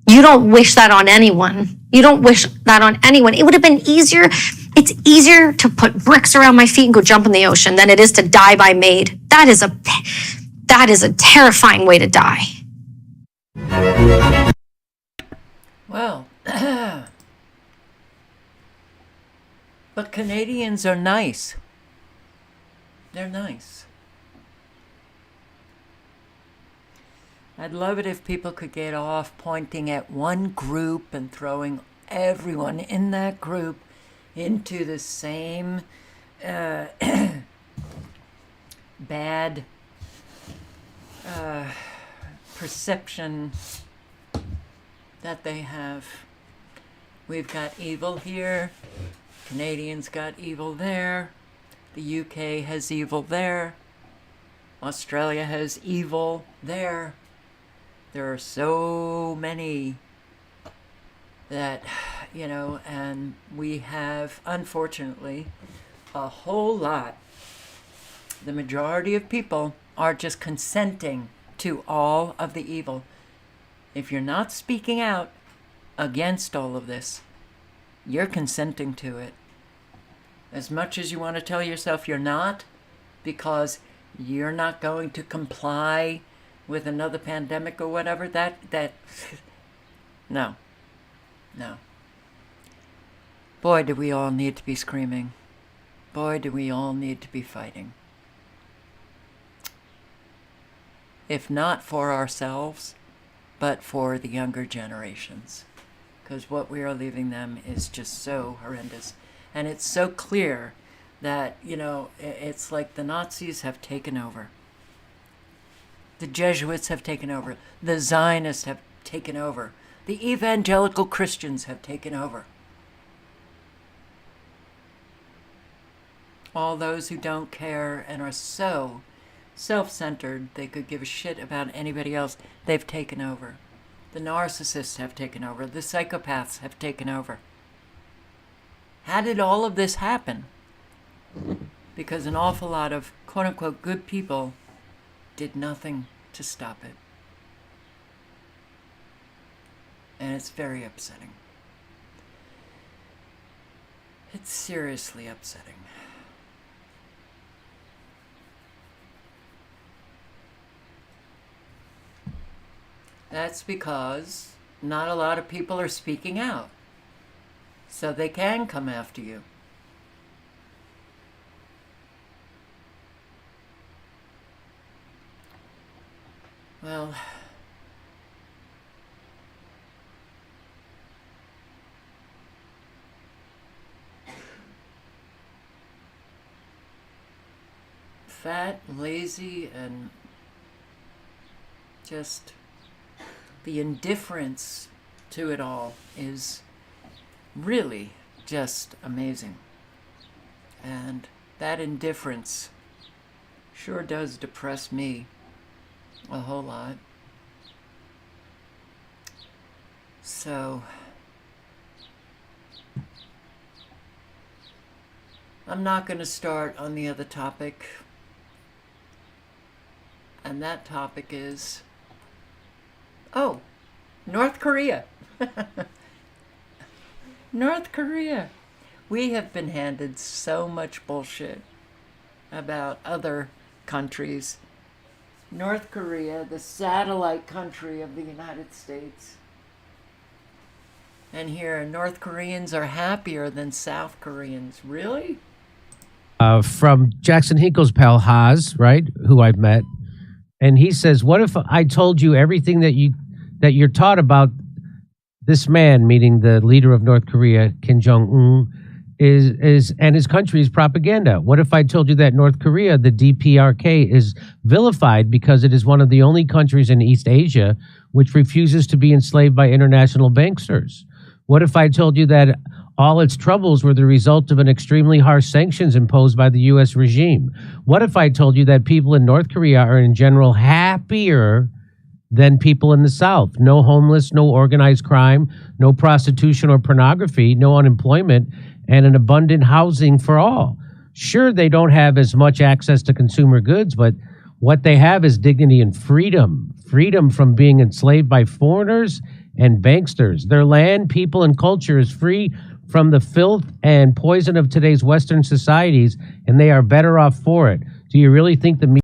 [SPEAKER 8] You don't wish that on anyone. You don't wish that on anyone. It would have been easier. It's easier to put bricks around my feet and go jump in the ocean than it is to die by MAID. That is a terrifying way to die.
[SPEAKER 1] Well, but Canadians are nice. They're nice. I'd love it if people could get off pointing at one group and throwing everyone in that group into the same bad perception that they have. We've got evil here, Canadians got evil there, the UK has evil there, Australia has evil there. There are so many that, and we have, unfortunately, a whole lot. The majority of people are just consenting to all of the evil. If you're not speaking out against all of this, you're consenting to it. As much as you want to tell yourself you're not, because you're not going to comply with another pandemic or whatever, no. Boy, do we all need to be screaming. Boy, do we all need to be fighting. If not for ourselves, but for the younger generations, because what we are leaving them is just so horrendous. And it's so clear that, it's like the Nazis have taken over. The Jesuits have taken over. The Zionists have taken over. The evangelical Christians have taken over. All those who don't care and are so self-centered they could give a shit about anybody else, they've taken over. The narcissists have taken over. The psychopaths have taken over. How did all of this happen? Because an awful lot of quote-unquote good people did nothing to stop it. And it's very upsetting. It's seriously upsetting. That's because not a lot of people are speaking out, so they can come after you. Well, fat, lazy, and just the indifference to it all is really just amazing. And that indifference sure does depress me a whole lot. So I'm not going to start on the other topic. And that topic is, North Korea. North Korea. We have been handed so much bullshit about other countries. North Korea, the satellite country of the United States. And here, North Koreans are happier than South Koreans. Really?
[SPEAKER 3] From Jackson Hinkle's pal Haas, right, who I've met, and he says, "What if I told you everything that you're taught about this man, meaning the leader of North Korea, Kim Jong-un, is and his country's propaganda? What if I told you that North Korea, the DPRK, is vilified because it is one of the only countries in East Asia which refuses to be enslaved by international banksters? What if I told you that all its troubles were the result of an extremely harsh sanctions imposed by the U.S. regime? What if I told you that people in North Korea are in general happier than people in the South? No homeless, no organized crime, no prostitution or pornography, no unemployment, and an abundant housing for all. Sure, they don't have as much access to consumer goods, but what they have is dignity and freedom. Freedom from being enslaved by foreigners and banksters. Their land, people, and culture is free from the filth and poison of today's Western societies, and they are better off for it. Do you really think the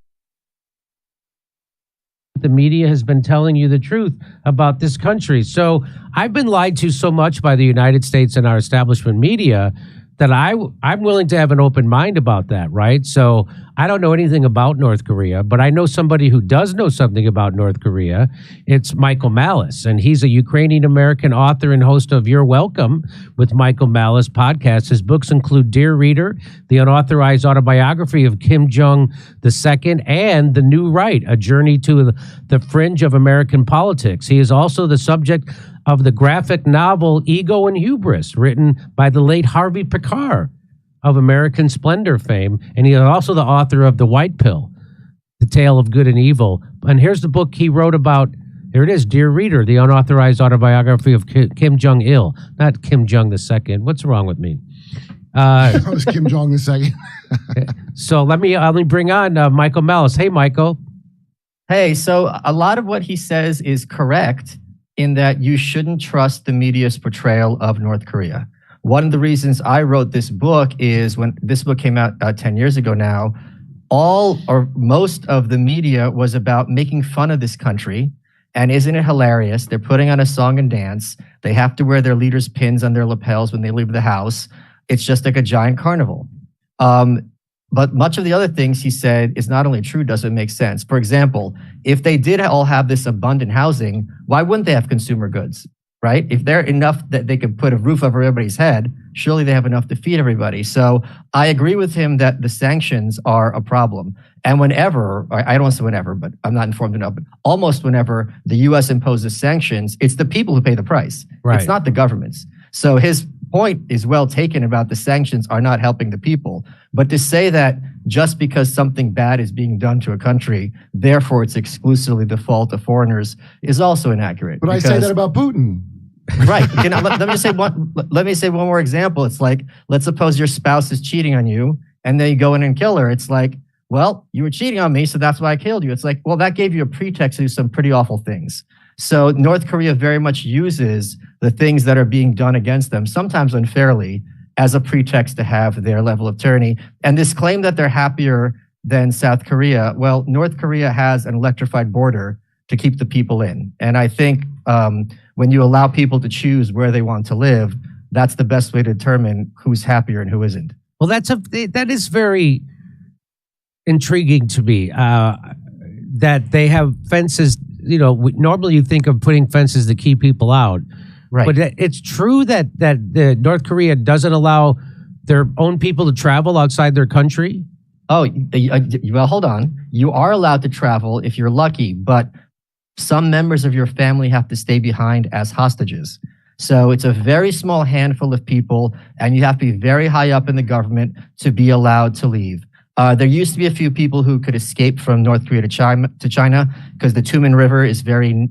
[SPEAKER 3] media has been telling you the truth about this country? So I've been lied to so much by the United States and our establishment media that I'm willing to have an open mind about that, right? So I don't know anything about North Korea, but I know somebody who does know something about North Korea. It's Michael Malice, and he's a Ukrainian-American author and host of You're Welcome with Michael Malice podcast. His books include Dear Reader, the unauthorized autobiography of Kim Jong II, and The New Right, a journey to the fringe of American politics. He is also the subject of the graphic novel Ego and Hubris, written by the late Harvey Pekar of American Splendor fame. And he is also the author of The White Pill, The Tale of Good and Evil. And here's the book he wrote about. Here it is, Dear Reader, the unauthorized autobiography of Kim Jong-il, not Kim Jong II. What's wrong with me?
[SPEAKER 4] That was Kim Jong II.
[SPEAKER 3] So let me bring on Michael Malice. Hey, Michael.
[SPEAKER 10] Hey, so a lot of what he says is correct in that you shouldn't trust the media's portrayal of North Korea. One of the reasons I wrote this book is when this book came out 10 years ago now, all or most of the media was about making fun of this country. And isn't it hilarious? They're putting on a song and dance. They have to wear their leaders' pins on their lapels when they leave the house. It's just like a giant carnival. But much of the other things he said is not only true, doesn't make sense. For example, if they did all have this abundant housing, why wouldn't they have consumer goods, right? If they're enough that they could put a roof over everybody's head, surely they have enough to feed everybody. So I agree with him that the sanctions are a problem. And whenever, I don't want to say whenever, but I'm not informed enough, but almost whenever the U.S. imposes sanctions, it's the people who pay the price.
[SPEAKER 3] Right.
[SPEAKER 10] It's not the governments. So his point is well taken about the sanctions are not helping the people. But to say that just because something bad is being done to a country, therefore it's exclusively the fault of foreigners is also inaccurate.
[SPEAKER 4] But I say that about Putin.
[SPEAKER 10] Right. Let me say one more example. It's like, let's suppose your spouse is cheating on you and then you go in and kill her. It's like, well, you were cheating on me, so that's why I killed you. It's like, well, that gave you a pretext to do some pretty awful things. So North Korea very much uses the things that are being done against them, sometimes unfairly, as a pretext to have their level of tyranny. And this claim that they're happier than South Korea, well, North Korea has an electrified border to keep the people in. And I think when you allow people to choose where they want to live, that's the best way to determine who's happier and who isn't.
[SPEAKER 3] Well, that is very intriguing to me, that they have fences. You know, normally you think of putting fences to keep people out.
[SPEAKER 10] Right.
[SPEAKER 3] But it's true that the North Korea doesn't allow their own people to travel outside their country?
[SPEAKER 10] Oh, well, hold on. You are allowed to travel if you're lucky, but some members of your family have to stay behind as hostages. So it's a very small handful of people, and you have to be very high up in the government to be allowed to leave. There used to be a few people who could escape from North Korea to China because the Tumen River is very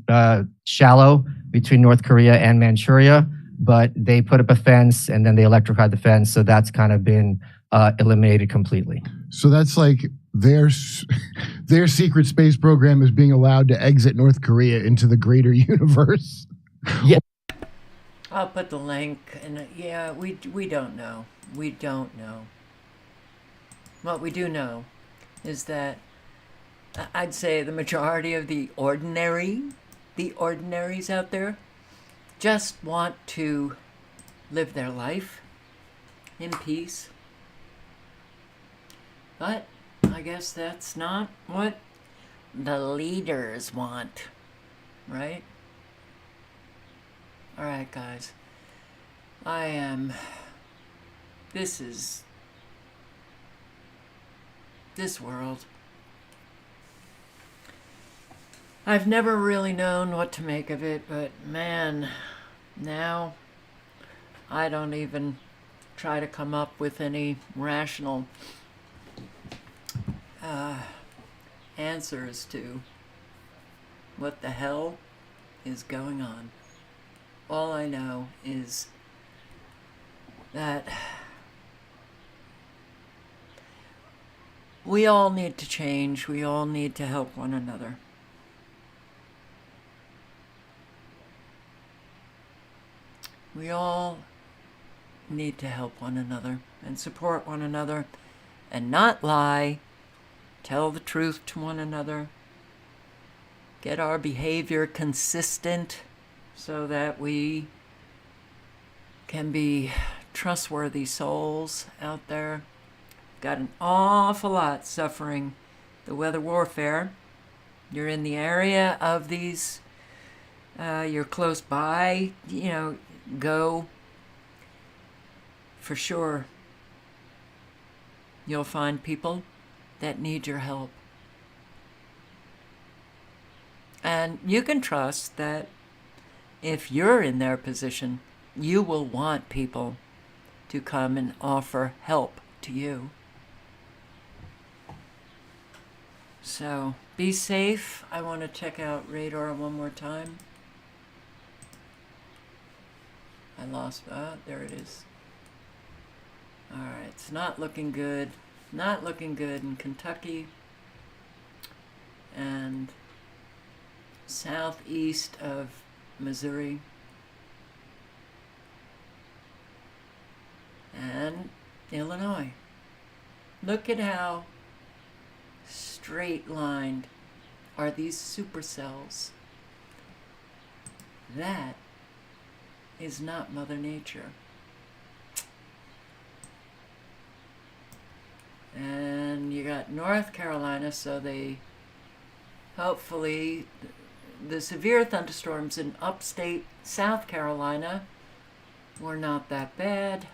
[SPEAKER 10] shallow between North Korea and Manchuria, but they put up a fence and then they electrified the fence. So that's kind of been eliminated completely.
[SPEAKER 4] So that's like their secret space program is being allowed to exit North Korea into the greater universe.
[SPEAKER 10] Yeah.
[SPEAKER 1] I'll put the link, and yeah, we don't know. We don't know. What we do know is that I'd say the majority of the ordinaries out there just want to live their life in peace. But I guess that's not what the leaders want, right? All right, guys. This world. I've never really known what to make of it, but man, now I don't even try to come up with any rational answers to what the hell is going on. All I know is that we all need to change. We all need to help one another. We all need to help one another and support one another and not lie, tell the truth to one another, get our behavior consistent so that we can be trustworthy souls out there. Got an awful lot suffering the weather warfare. You're in the area of these, you're close by, go. For sure, you'll find people that need your help. And you can trust that if you're in their position, you will want people to come and offer help to you. So be safe. I want to check out radar one more time. I lost, there it is. All right, it's not looking good. Not looking good in Kentucky and southeast of Missouri and Illinois. Look at how straight lined are these supercells. That is not Mother Nature. And you got North Carolina, so they hopefully the severe thunderstorms in upstate South Carolina were not that bad.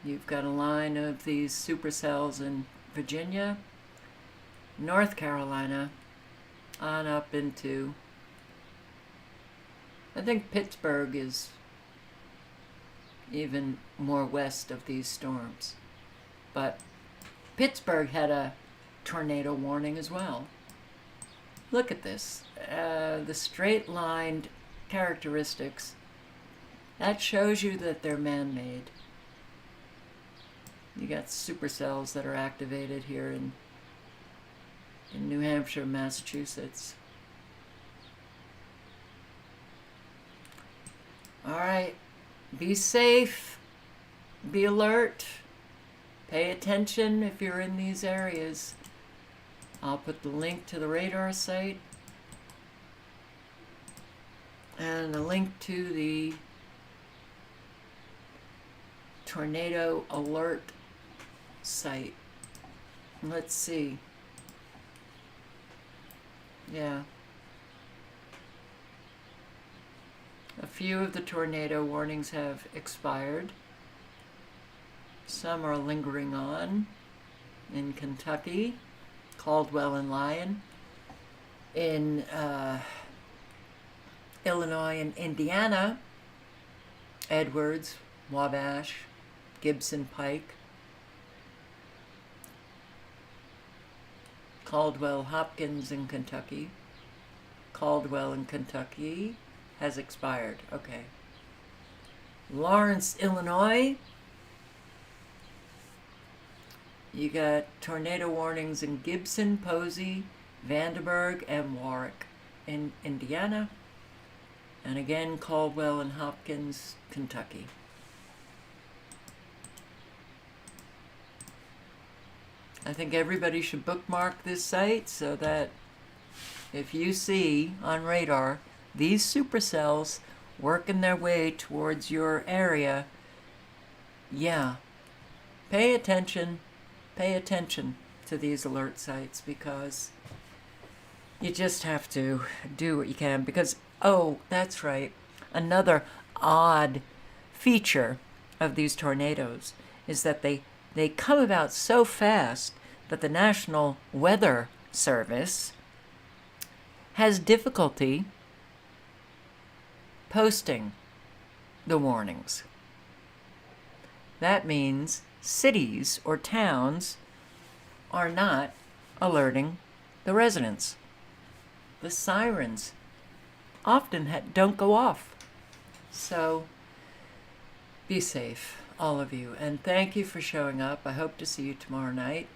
[SPEAKER 1] You've got a line of these supercells in Virginia, North Carolina, on up into, I think Pittsburgh is even more west of these storms. But Pittsburgh had a tornado warning as well. Look at this. The straight-lined characteristics. That shows you that they're man-made. You got supercells that are activated here in New Hampshire, Massachusetts. All right. Be safe. Be alert. Pay attention if you're in these areas. I'll put the link to the radar site and a link to the tornado alert site. Let's see. Yeah. A few of the tornado warnings have expired. Some are lingering on in Kentucky, Caldwell and Lyon, in Illinois and Indiana, Edwards, Wabash, Gibson Pike, Caldwell Hopkins in Kentucky. Caldwell in Kentucky has expired. Okay. Lawrence, Illinois. You got tornado warnings in Gibson, Posey, Vandenberg, and Warwick in Indiana. And again, Caldwell and Hopkins, Kentucky. I think everybody should bookmark this site so that if you see on radar these supercells working their way towards your area, yeah, pay attention to these alert sites, because you just have to do what you can. Because, oh, that's right, another odd feature of these tornadoes is that they come about so fast that the National Weather Service has difficulty posting the warnings. That means cities or towns are not alerting the residents. The sirens often don't go off. So be safe, all of you, and thank you for showing up. I hope to see you tomorrow night.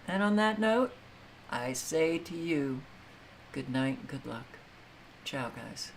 [SPEAKER 1] And on that note, I say to you, good night and good luck. Ciao, guys.